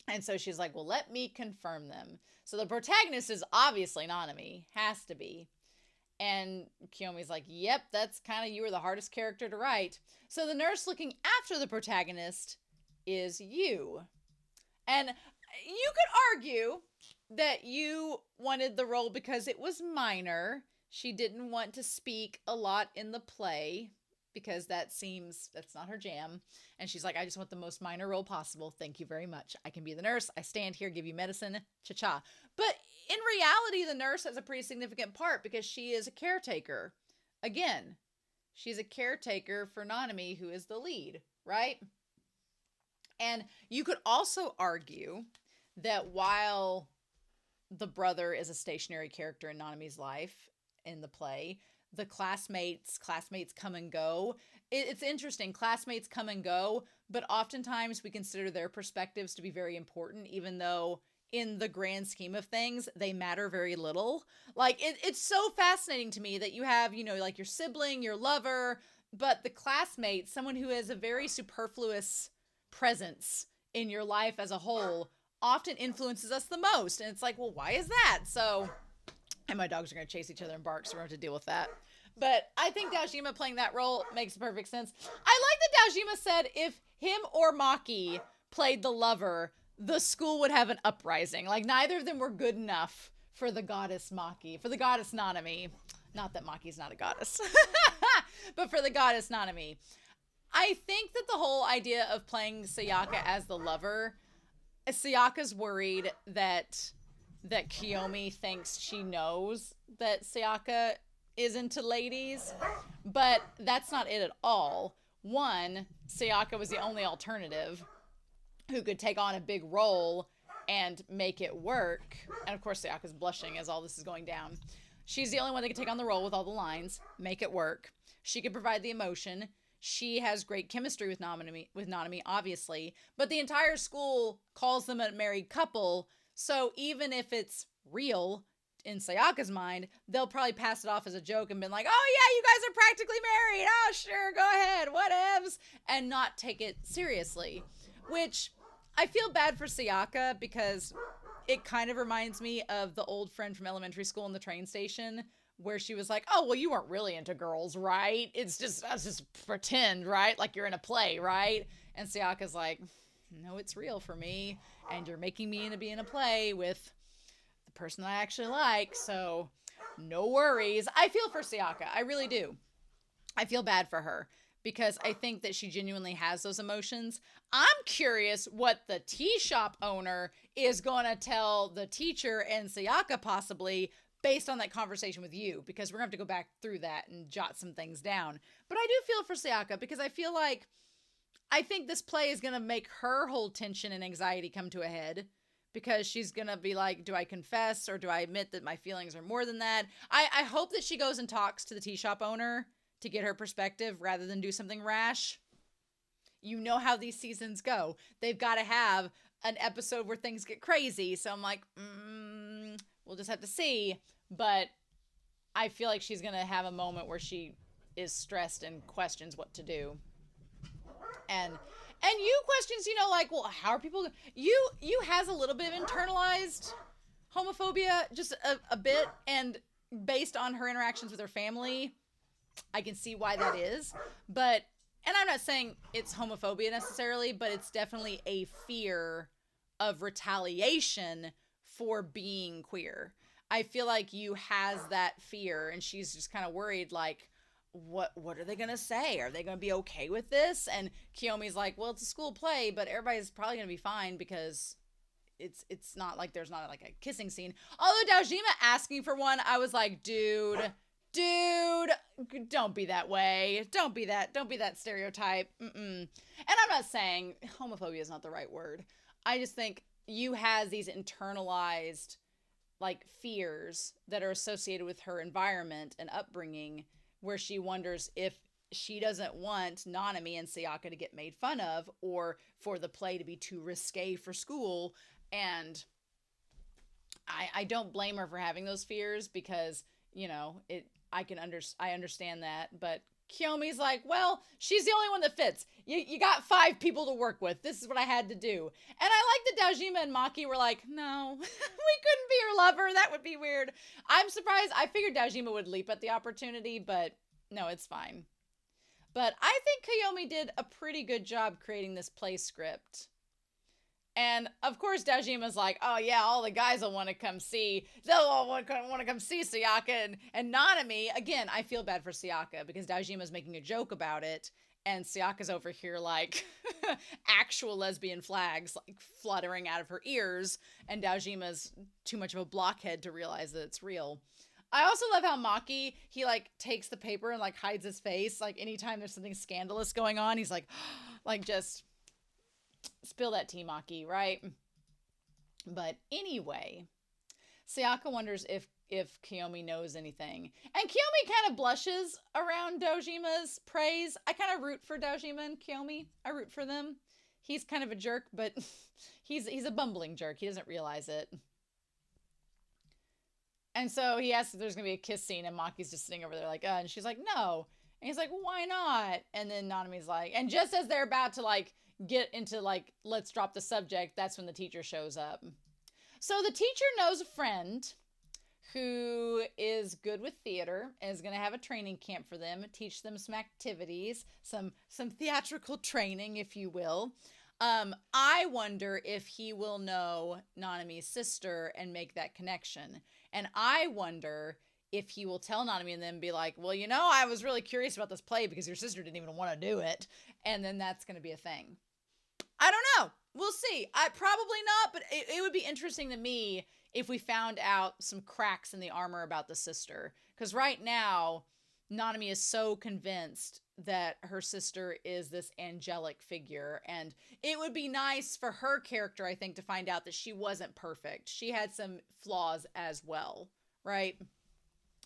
A: And so she's like, well, let me confirm them. So the protagonist is obviously Nanami. Has to be. And Kiyomi's like, yep, that's kind of, you were the hardest character to write. So the nurse looking after the protagonist is Yuu. And you could argue that Yuu wanted the role because it was minor. She didn't want to speak a lot in the play because that's not her jam. And she's like, I just want the most minor role possible. Thank you very much. I can be the nurse. I stand here, give you medicine, cha-cha. But in reality, the nurse has a pretty significant part because she is a caretaker. Again, she's a caretaker for Nanami, who is the lead, right? And you could also argue that while the brother is a stationary character in Nanami's life in the play, the classmates come and go. It's interesting. Classmates come and go, but oftentimes we consider their perspectives to be very important, even though in the grand scheme of things, they matter very little. Like, it's so fascinating to me that you have, like your sibling, your lover, but the classmate, someone who has a very superfluous presence in your life as a whole, often influences us the most. And it's like, well, why is that? So, and my dogs are going to chase each other and bark, so we're going to have to deal with that. But I think Daojima playing that role makes perfect sense. I like that Daojima said if him or Maki played the lover, the school would have an uprising. Like, neither of them were good enough for the goddess Maki, for the goddess Nanami. Not that Maki's not a goddess, but for the goddess Nanami. I think that the whole idea of playing Sayaka as the lover, Sayaka's worried that Kiyomi thinks she knows that Sayaka is into ladies, but that's not it at all. One, Sayaka was the only alternative who could take on a big role and make it work. And of course, Sayaka's blushing as all this is going down. She's the only one that can take on the role with all the lines, make it work. She could provide the emotion. She has great chemistry with Nanami, obviously, but the entire school calls them a married couple. So even if it's real in Sayaka's mind, they'll probably pass it off as a joke and been like, oh yeah, you guys are practically married. Oh sure, go ahead, whatevs, and not take it seriously. Which I feel bad for Sayaka because it kind of reminds me of the old friend from elementary school in the train station where she was like, oh, well, you weren't really into girls, right? It's just pretend, right? Like you're in a play, right? And Sayaka's like, no, it's real for me. And you're making me into being in a play with the person I actually like. So no worries. I feel for Sayaka. I really do. I feel bad for her because I think that she genuinely has those emotions. I'm curious what the tea shop owner is going to tell the teacher and Sayaka possibly based on that conversation with you, because we're gonna have to go back through that and jot some things down. But I do feel for Sayaka, because I feel like I think this play is gonna make her whole tension and anxiety come to a head, because she's gonna be like, do I confess or do I admit that my feelings are more than that? I hope that she goes and talks to the tea shop owner to get her perspective rather than do something rash. You know how these seasons go. They've got to have an episode where things get crazy. So I'm like, we'll just have to see. But I feel like she's going to have a moment where she is stressed and questions what to do. And you questions, like, well, how are people... You has a little bit of internalized homophobia, just a bit. And based on her interactions with her family, I can see why that is. But... And I'm not saying it's homophobia necessarily, but it's definitely a fear of retaliation for being queer. I feel like Yu has that fear, and she's just kind of worried, like, what are they going to say? Are they going to be okay with this? And Kiyomi's like, well, it's a school play, but everybody's probably going to be fine because it's not like there's not like a kissing scene. Although Daojima asking for one, I was like, dude, don't be that way. Don't be that stereotype. And I'm not saying homophobia is not the right word. I just think Yu has these internalized, like, fears that are associated with her environment and upbringing, where she wonders if she doesn't want Nanami and Sayaka to get made fun of, or for the play to be too risque for school. And I don't blame her for having those fears, because, I understand that. But Kiyomi's like, well, she's the only one that fits. You got 5 people to work with. This is what I had to do. And I like that Daojima and Maki were like, no, we couldn't be her lover. That would be weird. I'm surprised. I figured Daojima would leap at the opportunity, but no, it's fine. But I think Kiyomi did a pretty good job creating this play script. And, of course, Daojima's like, oh, yeah, all the guys will want to come see. They'll all want to come see Sayaka and Nanami. Again, I feel bad for Sayaka, because Daojima's making a joke about it. And Sayaka's over here, like, actual lesbian flags, like, fluttering out of her ears. And Daojima's too much of a blockhead to realize that it's real. I also love how Maki, he, like, takes the paper and, like, hides his face. Like, anytime there's something scandalous going on, he's like, like, just... spill that tea, Maki, right? But anyway, Sayaka wonders if Kiyomi knows anything. And Kiyomi kind of blushes around Daojima's praise. I kind of root for Daojima and Kiyomi. I root for them. He's kind of a jerk, but he's a bumbling jerk. He doesn't realize it. And so he asks if there's going to be a kiss scene, and Maki's just sitting over there like, and she's like, no. And he's like, why not? And then Nanami's like, and just as they're about to, like, get into, like, let's drop the subject, that's when the teacher shows up. So the teacher knows a friend who is good with theater and is going to have a training camp for them, teach them some activities, some theatrical training, if you will. I wonder if he will know Nanami's sister and make that connection. And I wonder if he will tell Nanami and then be like, well, I was really curious about this play because your sister didn't even want to do it. And then that's going to be a thing. I don't know. We'll see. Probably not, but it would be interesting to me if we found out some cracks in the armor about the sister. Because right now, Nanami is so convinced that her sister is this angelic figure. And it would be nice for her character, I think, to find out that she wasn't perfect. She had some flaws as well, right?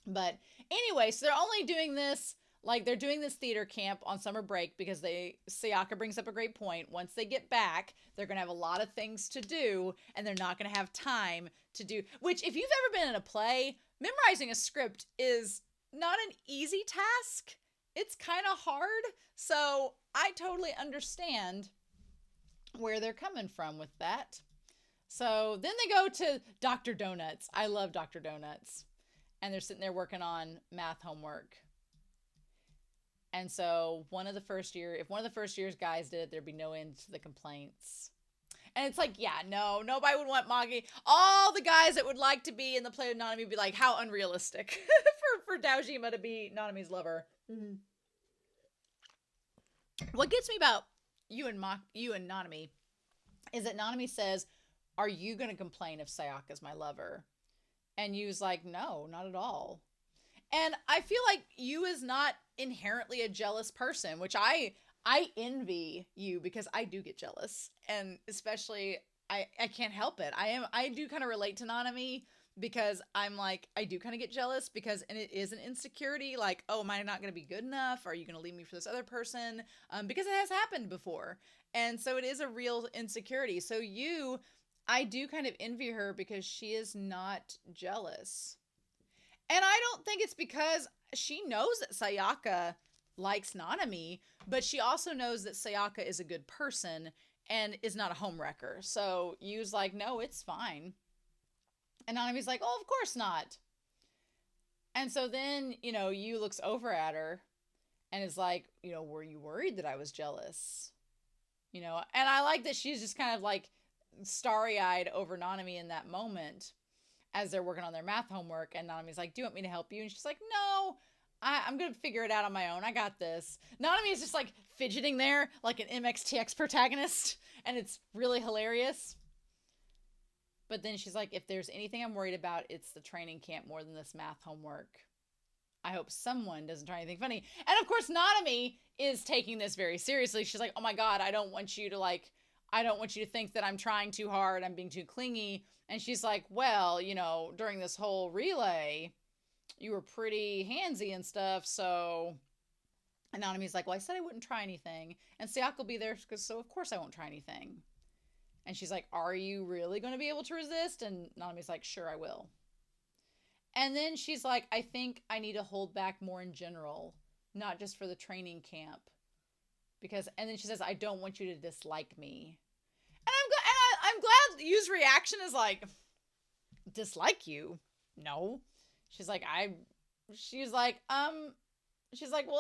A: But anyway, so they're only doing this, like, they're doing this theater camp on summer break because Sayaka brings up a great point. Once they get back, they're going to have a lot of things to do, and they're not going to have time to do, which, if you've ever been in a play, memorizing a script is not an easy task. It's kind of hard. So I totally understand where they're coming from with that. So then they go to Dr. Donuts. I love Dr. Donuts. And they're sitting there working on math homework. And so if one of the first year's guys did it, there'd be no end to the complaints. And it's like, yeah, no, nobody would want Magi. All the guys that would like to be in the play with Nanami would be like, how unrealistic for Daojima to be Nanami's lover. Mm-hmm. What gets me about you and Nanami is that Nanami says, are you going to complain if Sayaka's my lover? And Yu's like, no, not at all. And I feel like Yu is not inherently a jealous person, which I envy you because I do get jealous. And especially I can't help it. I do kind of relate to Nanami because I'm like I do kind of get jealous because and it is an insecurity like, oh, am I not going to be good enough? Are you going to leave me for this other person? Because it has happened before. And so it is a real insecurity. So I do kind of envy her because she is not jealous. And I don't think it's because she knows that Sayaka likes Nanami, but she also knows that Sayaka is a good person and is not a homewrecker. So Yu's like, no, it's fine. And Nanami's like, oh, of course not. And so then, Yu looks over at her and is like, were you worried that I was jealous? And I like that she's just kind of like starry eyed over Nanami in that moment as they're working on their math homework. And Nanami's like, do you want me to help you? And she's like, no, I'm going to figure it out on my own. I got this. Nanami is just like fidgeting there like an MXTX protagonist. And it's really hilarious. But then she's like, if there's anything I'm worried about, it's the training camp more than this math homework. I hope someone doesn't try anything funny. And of course, Nanami is taking this very seriously. She's like, oh my God, I don't want you to think that I'm trying too hard. I'm being too clingy. And she's like, well, during this whole relay, you were pretty handsy and stuff. So, and Nanami's like, well, I said I wouldn't try anything. And Sayaka will be there, so of course I won't try anything. And she's like, are you really going to be able to resist? And Nanami's like, sure, I will. And then she's like, I think I need to hold back more in general, not just for the training camp. And then she says, I don't want you to dislike me. And I'm glad Yu's reaction is like, dislike you? No. She's like, well,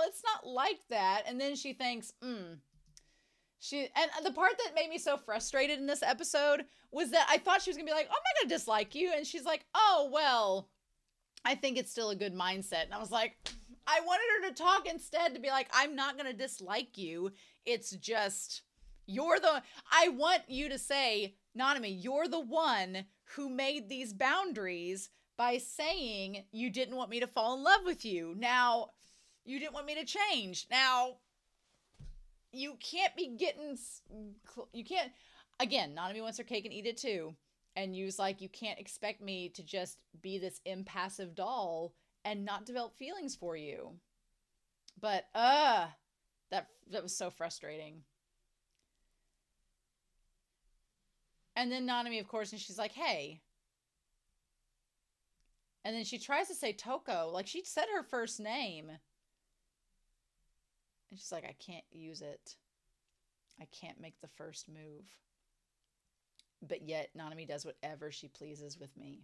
A: it's not like that. And then she thinks, and the part that made me so frustrated in this episode was that I thought she was going to be like, oh, I'm not going to dislike you. And she's like, oh, well, I think it's still a good mindset. And I was like, I wanted her to talk instead to be like, I'm not going to dislike you. It's just, I want you to say, Nanami, you're the one who made these boundaries by saying you didn't want me to fall in love with you. Now, you didn't want me to change. Now, you can't, again, Nanami wants her cake and eat it too. And Yu's like, you can't expect me to just be this impassive doll and not develop feelings for you. But, that was so frustrating. And then Nanami, of course, and she's like, hey. And then she tries to say Toko. Like, she said her first name. And she's like, I can't use it. I can't make the first move. But yet, Nanami does whatever she pleases with me.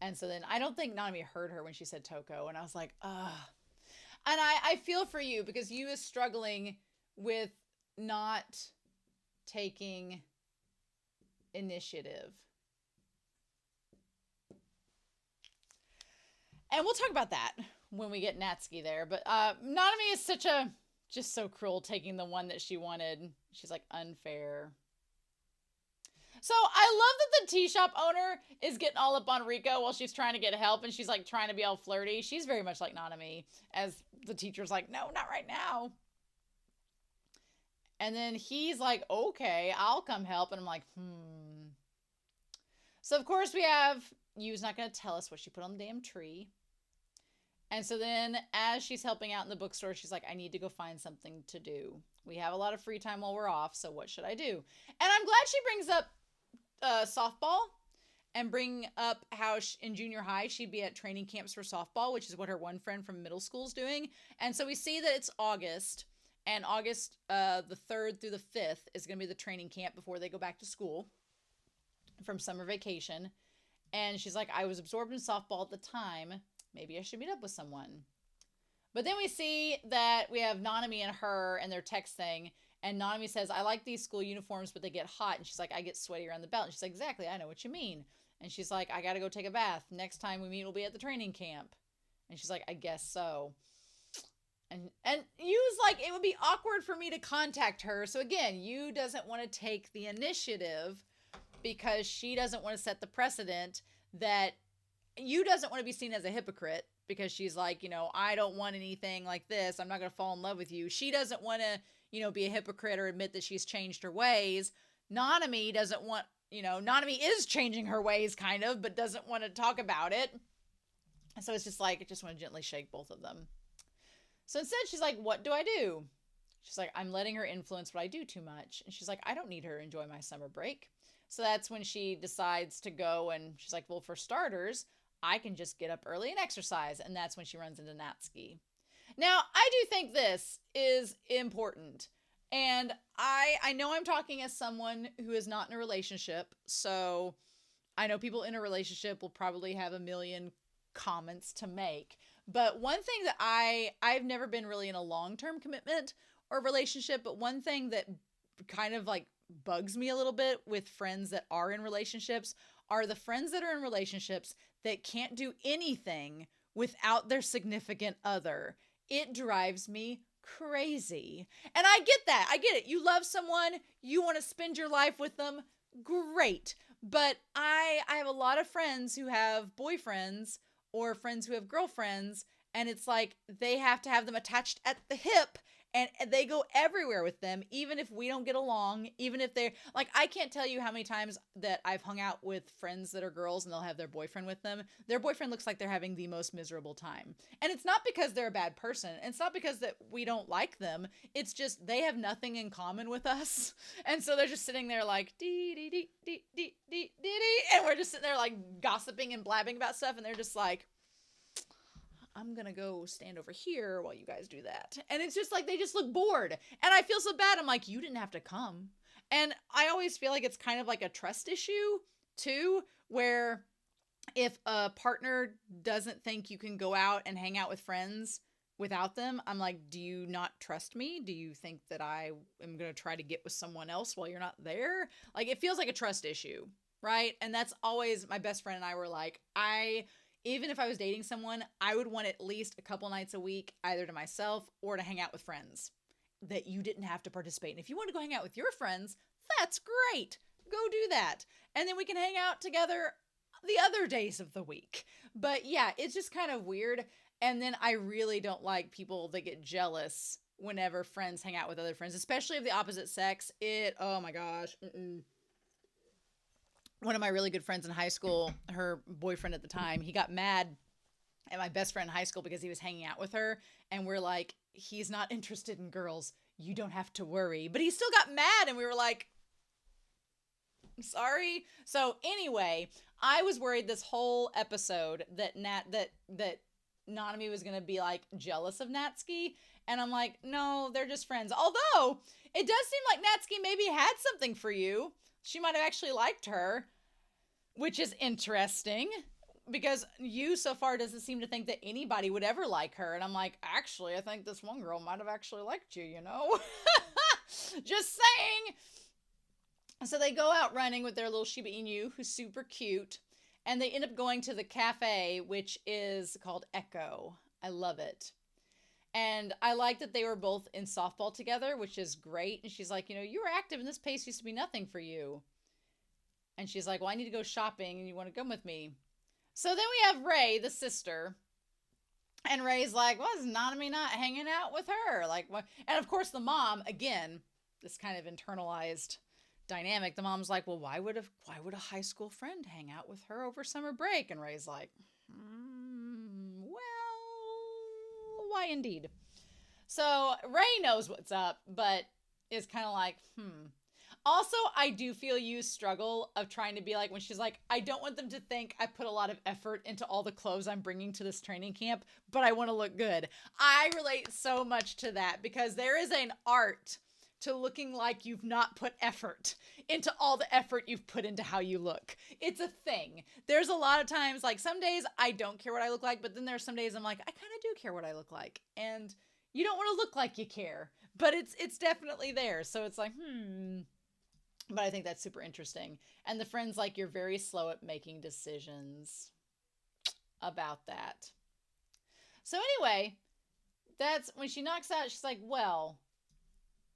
A: And so then, I don't think Nanami heard her when she said Toko. And I was like, ugh. And I feel for you because Yu is struggling with not taking initiative. And we'll talk about that when we get Natsuki there. But Nanami is just so cruel taking the one that she wanted. She's like, unfair. So I love that the tea shop owner is getting all up on Riko while she's trying to get help. And she's like trying to be all flirty. She's very much like Nanami, as the teacher's like, no, not right now. And then he's like, okay, I'll come help. And I'm like, So of course we have, Yu's not going to tell us what she put on the damn tree. And so then as she's helping out in the bookstore, she's like, I need to go find something to do. We have a lot of free time while we're off, so what should I do? And I'm glad she brings up softball and bring up how in junior high she'd be at training camps for softball, which is what her one friend from middle school is doing. And so we see that it's August, and August the 3rd through the 5th is going to be the training camp before they go back to school from summer vacation. And she's like, I was absorbed in softball at the time. Maybe I should meet up with someone. But then we see that we have Nanami and her and they're texting. And Nanami says, I like these school uniforms, but they get hot. And she's like, I get sweaty around the belt. And she's like, exactly, I know what you mean. And she's like, I got to go take a bath. Next time we meet, we'll be at the training camp. And she's like, I guess so. And Yu's like, it would be awkward for me to contact her. So again, Yu doesn't want to take the initiative. because she doesn't want to set the precedent that Yuu doesn't want to be seen as a hypocrite, because she's like, I don't want anything like this. I'm not going to fall in love with you. She doesn't want to, be a hypocrite or admit that she's changed her ways. Nanami doesn't want, Nanami is changing her ways kind of, but doesn't want to talk about it. So it's just like, I just want to gently shake both of them. So instead she's like, what do I do? She's like, I'm letting her influence what I do too much. And she's like, I don't need her to enjoy my summer break. So that's when she decides to go, and she's like, well, for starters, I can just get up early and exercise. And that's when she runs into Natsuki. Now, I do think this is important. And I know I'm talking as someone who is not in a relationship. So I know people in a relationship will probably have a million comments to make. But one thing that I've never been really in a long-term commitment or relationship, but one thing that kind of like bugs me a little bit with friends that are in relationships are the friends that are in relationships that can't do anything without their significant other. It drives me crazy. And I get that. I get it. You love someone, you want to spend your life with them. Great. But I have a lot of friends who have boyfriends or friends who have girlfriends, and it's like they have to have them attached at the hip, and they go everywhere with them, even if we don't get along, even if they're like, I can't tell you how many times that I've hung out with friends that are girls and they'll have their boyfriend with them. Their boyfriend looks like they're having the most miserable time. And it's not because they're a bad person. It's not because that we don't like them. It's just they have nothing in common with us. And so they're just sitting there like, dee, dee, dee, dee, dee, dee, dee, dee. And we're just sitting there like gossiping and blabbing about stuff. And they're just like, I'm going to go stand over here while you guys do that. And it's just like, they just look bored. And I feel so bad. I'm like, you didn't have to come. And I always feel like it's kind of like a trust issue too, where if a partner doesn't think you can go out and hang out with friends without them, I'm like, do you not trust me? Do you think that I am going to try to get with someone else while you're not there? Like, it feels like a trust issue, right? And that's always, my best friend and I were like, even if I was dating someone, I would want at least a couple nights a week, either to myself or to hang out with friends, that you didn't have to participate. And if you want to go hang out with your friends, that's great. Go do that. And then we can hang out together the other days of the week. But yeah, it's just kind of weird. And then I really don't like people that get jealous whenever friends hang out with other friends, especially of the opposite sex. Oh my gosh. One of my really good friends in high school, her boyfriend at the time, he got mad at my best friend in high school because he was hanging out with her. And we're like, he's not interested in girls. You don't have to worry. But he still got mad. And we were like, I'm sorry. So anyway, I was worried this whole episode that Nanami was going to be like jealous of Natsuki. And I'm like, no, they're just friends. Although it does seem like Natsuki maybe had something for you. She might have actually liked her, which is interesting because you so far doesn't seem to think that anybody would ever like her. And I'm like, actually, I think this one girl might have actually liked you, Just saying. So they go out running with their little Shiba Inu, who's super cute. And they end up going to the cafe, which is called Echo. I love it. And I like that they were both in softball together, which is great. And she's like, you were active and this pace used to be nothing for you. And she's like, well, I need to go shopping and you want to come with me. So then we have Ray, the sister. And Ray's like, well, is Nanami not hanging out with her? Like, what? And of course the mom, again, this kind of internalized dynamic. The mom's like, well, why would a high school friend hang out with her over summer break? And Ray's like, well, why indeed? So Ray knows what's up, but is kind of like, Also, I do feel Yu's struggle of trying to be like, when she's like, I don't want them to think I put a lot of effort into all the clothes I'm bringing to this training camp, but I want to look good. I relate so much to that because there is an art to looking like you've not put effort into all the effort you've put into how you look. It's a thing. There's a lot of times, like some days I don't care what I look like, but then there's some days I'm like, I kind of do care what I look like. And you don't want to look like you care, but it's definitely there. So it's like, But I think that's super interesting. And the friend's like, you're very slow at making decisions about that. So anyway, that's when she knocks out, she's like, well,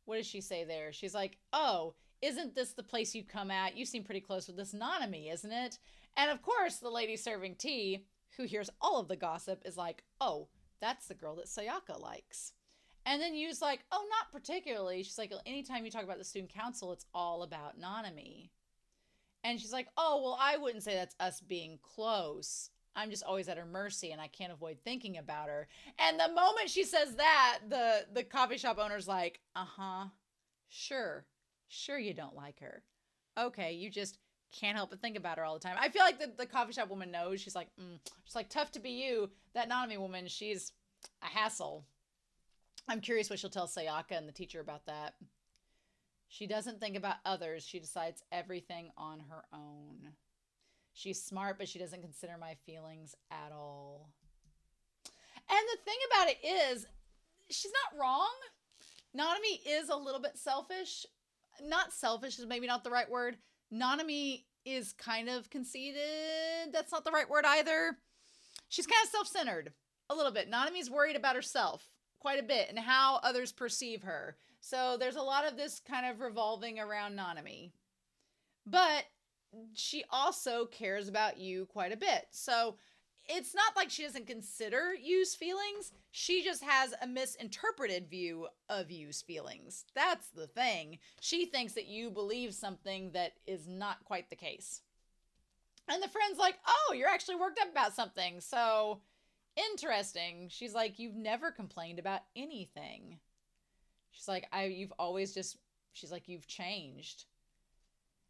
A: what does she say there? She's like, oh, isn't this the place you come at? You seem pretty close with this Nanami, isn't it? And of course, the lady serving tea, who hears all of the gossip, is like, oh, that's the girl that Sayaka likes. And then Yu's like, oh, not particularly. She's like, anytime you talk about the student council, it's all about Nanami. And she's like, oh, well, I wouldn't say that's us being close. I'm just always at her mercy, and I can't avoid thinking about her. And the moment she says that, the coffee shop owner's like, uh-huh, sure you don't like her. Okay, you just can't help but think about her all the time. I feel like the coffee shop woman knows. She's like, she's like, tough to be you. That Nanami woman, she's a hassle. I'm curious what she'll tell Sayaka and the teacher about that. She doesn't think about others. She decides everything on her own. She's smart, but she doesn't consider my feelings at all. And the thing about it is, she's not wrong. Nanami is a little bit selfish. Not selfish is maybe not the right word. Nanami is kind of conceited. That's not the right word either. She's kind of self-centered a little bit. Nanami's worried about herself quite a bit and how others perceive her. So there's a lot of this kind of revolving around Nanami. But she also cares about Yu quite a bit. So it's not like she doesn't consider Yu's feelings. She just has a misinterpreted view of Yu's feelings. That's the thing. She thinks that Yu believes something that is not quite the case. And the friend's like, oh, you're actually worked up about something. So interesting. She's like, you've never complained about anything. She's like, she's like, you've changed.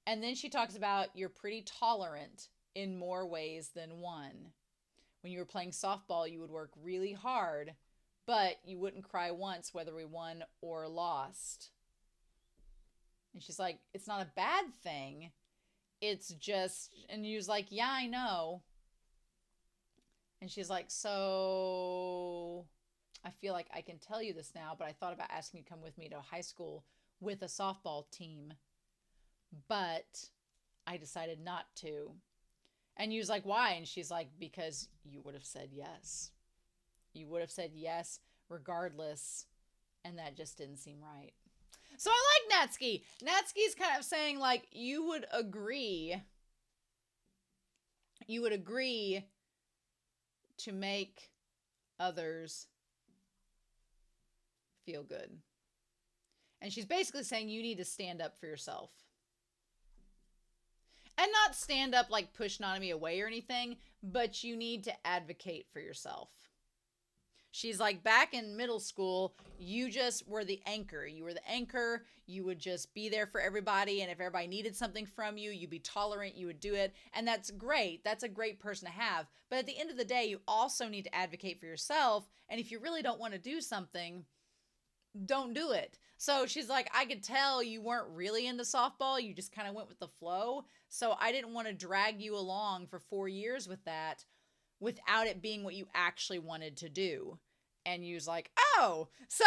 A: And then she talks about you're pretty tolerant in more ways than one. When you were playing softball, you would work really hard, but you wouldn't cry once whether we won or lost. And she's like, it's not a bad thing. It's just, and Yu's like, yeah, I know. And she's like, so I feel like I can tell you this now, but I thought about asking you to come with me to high school with a softball team. But I decided not to. And Yu's like, why? And she's like, because you would have said yes. You would have said yes regardless. And that just didn't seem right. So I like Natsuki. Natsuki's kind of saying, like, you would agree to make others feel good. And she's basically saying you need to stand up for yourself. And not stand up like push Nanami away or anything, but you need to advocate for yourself. She's like, back in middle school, you just were the anchor. You were the anchor. You would just be there for everybody. And if everybody needed something from you, you'd be tolerant. You would do it. And that's great. That's a great person to have. But at the end of the day, you also need to advocate for yourself. And if you really don't want to do something, don't do it. So she's like, I could tell you weren't really into softball. You just kind of went with the flow. So I didn't want to drag you along for 4 years with that without it being what you actually wanted to do. And Yu's like, oh, so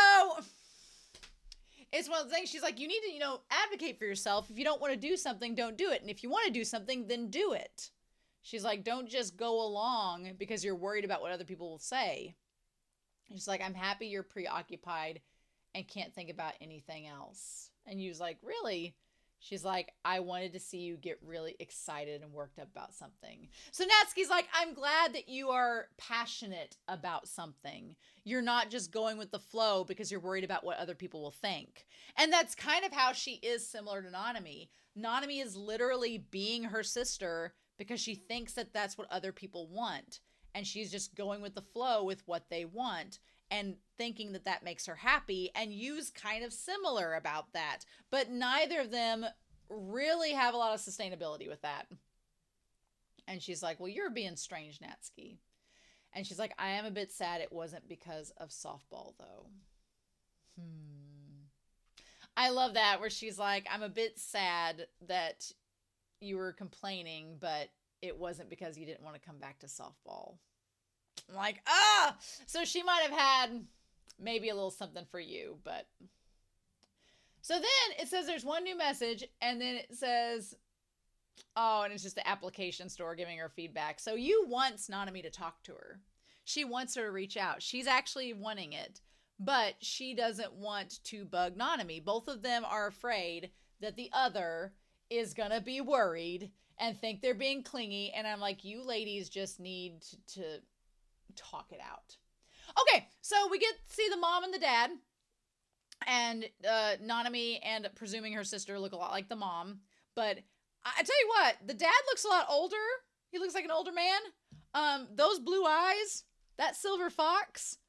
A: it's one of the things. She's like, you need to, advocate for yourself. If you don't want to do something, don't do it. And if you want to do something, then do it. She's like, don't just go along because you're worried about what other people will say. She's like, I'm happy you're preoccupied and can't think about anything else. And Yu's like, really? She's like, I wanted to see you get really excited and worked up about something. So Natsuki's like, I'm glad that you are passionate about something. You're not just going with the flow because you're worried about what other people will think. And that's kind of how she is similar to Nanami. Nanami is literally being her sister because she thinks that that's what other people want. And she's just going with the flow with what they want and thinking that that makes her happy. And Yu's kind of similar about that. But neither of them really have a lot of sustainability with that. And she's like, well, you're being strange, Natsuki. And she's like, I am a bit sad it wasn't because of softball, though. I love that, where she's like, I'm a bit sad that you were complaining, but it wasn't because you didn't want to come back to softball. I'm like, so she might have had maybe a little something for you, but. So then it says there's one new message, and then it says, oh, and it's just the application store giving her feedback. So Yu wants Nanami to talk to her. She wants her to reach out. She's actually wanting it, but she doesn't want to bug Nanami. Both of them are afraid that the other is gonna be worried and think they're being clingy. And I'm like, you ladies just need to talk it out. Okay, so we get to see the mom and the dad. And Nanami and presuming her sister look a lot like the mom. But I tell you what, the dad looks a lot older. He looks like an older man. Those blue eyes, that silver fox,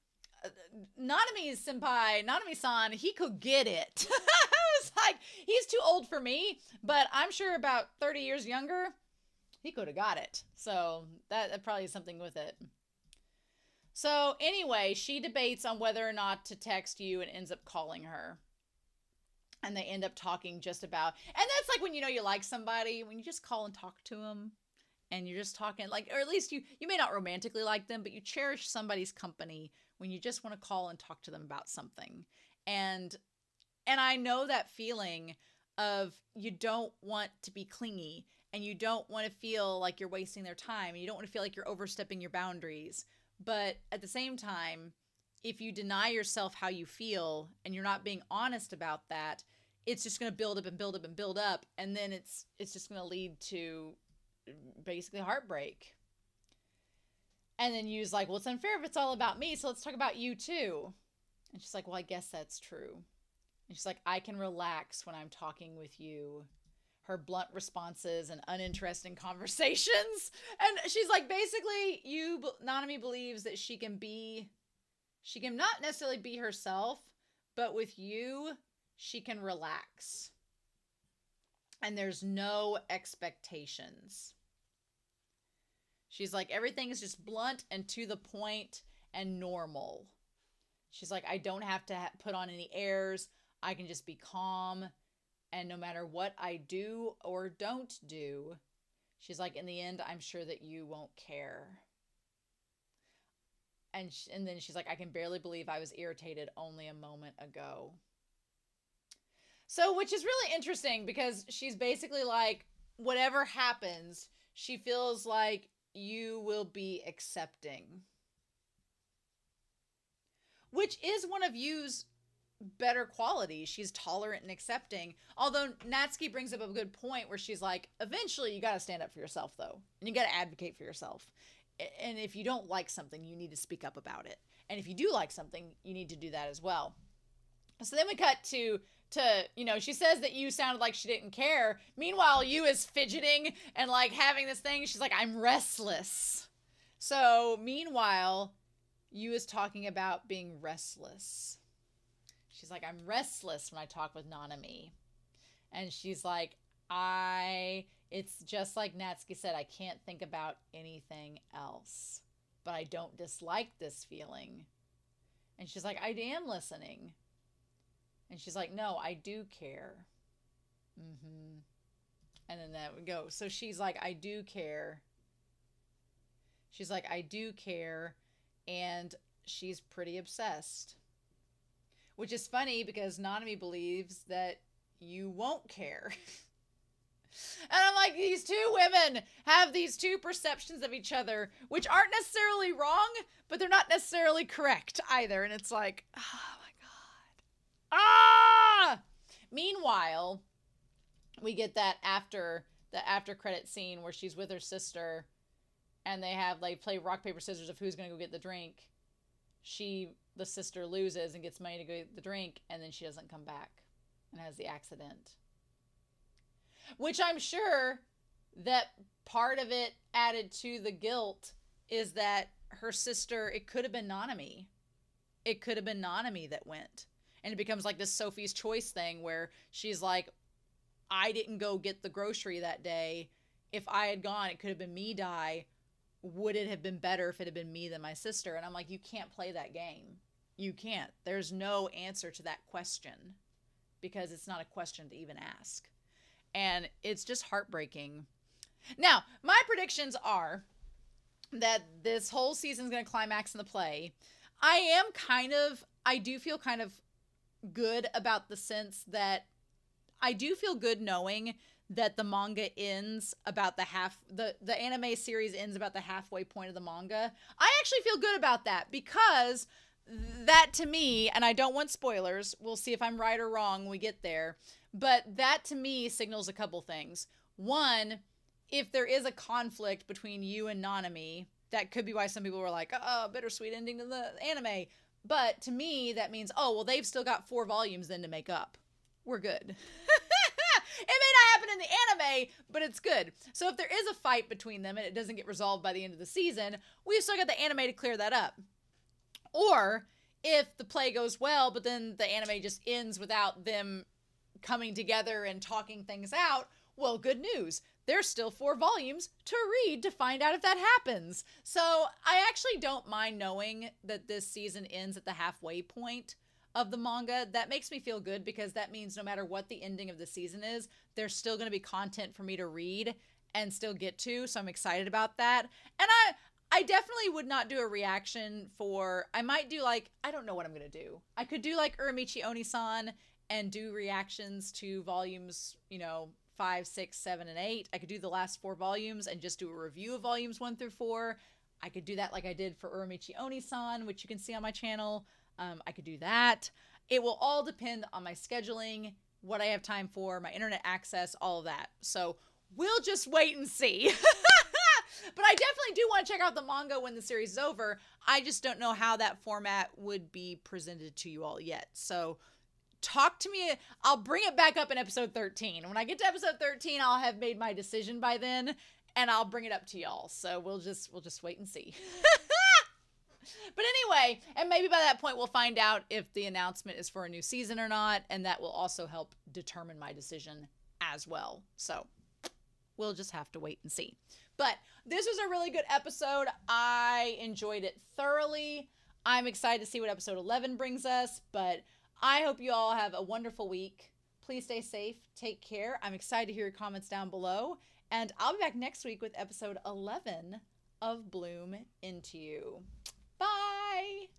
A: Nanami's senpai, Nanami-san, he could get it. I was like, he's too old for me, but I'm sure about 30 years younger, he could have got it. So that probably is something with it. So anyway, she debates on whether or not to text you and ends up calling her. And they end up talking just about, and that's like when you know you like somebody, when you just call and talk to them and you're just talking like, or at least you may not romantically like them, but you cherish somebody's company when you just want to call and talk to them about something. And I know that feeling of you don't want to be clingy and you don't want to feel like you're wasting their time and you don't want to feel like you're overstepping your boundaries. But at the same time, if you deny yourself how you feel and you're not being honest about that, it's just going to build up and build up and build up. And then it's just going to lead to basically heartbreak. And then Yu's like, well, it's unfair if it's all about me. So let's talk about you too. And she's like, well, I guess that's true. And she's like, I can relax when I'm talking with you. Her blunt responses and uninteresting conversations. And she's like, basically, Nanami believes that she can not necessarily be herself, but with you, she can relax. And there's no expectations. She's like, everything is just blunt and to the point and normal. She's like, I don't have to put on any airs. I can just be calm. And no matter what I do or don't do, she's like, in the end, I'm sure that you won't care. And then she's like, I can barely believe I was irritated only a moment ago. So, which is really interesting because she's basically like, whatever happens, she feels like you will be accepting. Which is one of Yu's better qualities. She's tolerant and accepting. Although Natsuki brings up a good point where she's like, eventually you got to stand up for yourself though. And you got to advocate for yourself. And if you don't like something, you need to speak up about it. And if you do like something, you need to do that as well. So then we cut to she says that Yu sounded like she didn't care. Meanwhile, Yu is fidgeting and like having this thing. She's like, I'm restless. So meanwhile, Yu is talking about being restless. She's like, I'm restless when I talk with Nanami. And she's like, it's just like Natsuki said, I can't think about anything else. But I don't dislike this feeling. And she's like, I am listening. And she's like, no, I do care. And then that would go. So she's like, I do care. She's like, I do care. And she's pretty obsessed. Which is funny because Nanami believes that you won't care. And I'm like, these two women have these two perceptions of each other, which aren't necessarily wrong, but they're not necessarily correct either. And it's like, oh my God. Ah! Meanwhile, we get the after credit scene where she's with her sister and they play rock, paper, scissors of who's going to go get the drink. The sister loses and gets money to go get the drink, and then she doesn't come back and has the accident. Which I'm sure that part of it added to the guilt is that her sister, it could have been Nanami. It could have been Nanami that went. And it becomes like this Sophie's Choice thing where she's like, I didn't go get the grocery that day. If I had gone, it could have been me die. Would it have been better if it had been me than my sister? And I'm like, you can't play that game. You can't. There's no answer to that question because it's not a question to even ask. And it's just heartbreaking. Now, my predictions are that this whole season's going to climax in the play. I do feel kind of good about the sense that I do feel good knowing that the manga ends about the anime series ends about the halfway point of the manga. I actually feel good about that because that to me, and I don't want spoilers, we'll see if I'm right or wrong when we get there, but that to me signals a couple things. One, if there is a conflict between you and Nanami, that could be why some people were like, oh, bittersweet ending to the anime. But to me, that means, oh, well, they've still got 4 volumes then to make up. We're good. It may not happen in the anime, but it's good. So if there is a fight between them and it doesn't get resolved by the end of the season, we've still got the anime to clear that up. Or if the play goes well, but then the anime just ends without them coming together and talking things out, well, good news. There's still 4 volumes to read to find out if that happens. So I actually don't mind knowing that this season ends at the halfway point of the manga. That makes me feel good because that means no matter what the ending of the season is, there's still going to be content for me to read and still get to. So I'm excited about that. And I definitely would not do a reaction for, I might do like, I don't know what I'm going to do. I could do like Uramichi Oni-san and do reactions to volumes, 5, 6, 7, and 8. I could do the last 4 volumes and just do a review of volumes 1 through 4. I could do that like I did for Uramichi Oni-san, which you can see on my channel. I could do that. It will all depend on my scheduling, what I have time for, my internet access, all of that. So we'll just wait and see. But I definitely do want to check out the manga when the series is over. I just don't know how that format would be presented to you all yet. So talk to me. I'll bring it back up in episode 13. When I get to episode 13, I'll have made my decision by then, and I'll bring it up to y'all. So we'll just wait and see. But anyway, and maybe by that point we'll find out if the announcement is for a new season or not, and that will also help determine my decision as well. So we'll just have to wait and see. But this was a really good episode. I enjoyed it thoroughly. I'm excited to see what episode 11 brings us, but I hope you all have a wonderful week. Please stay safe. Take care. I'm excited to hear your comments down below, and I'll be back next week with episode 11 of Bloom Into You. Bye!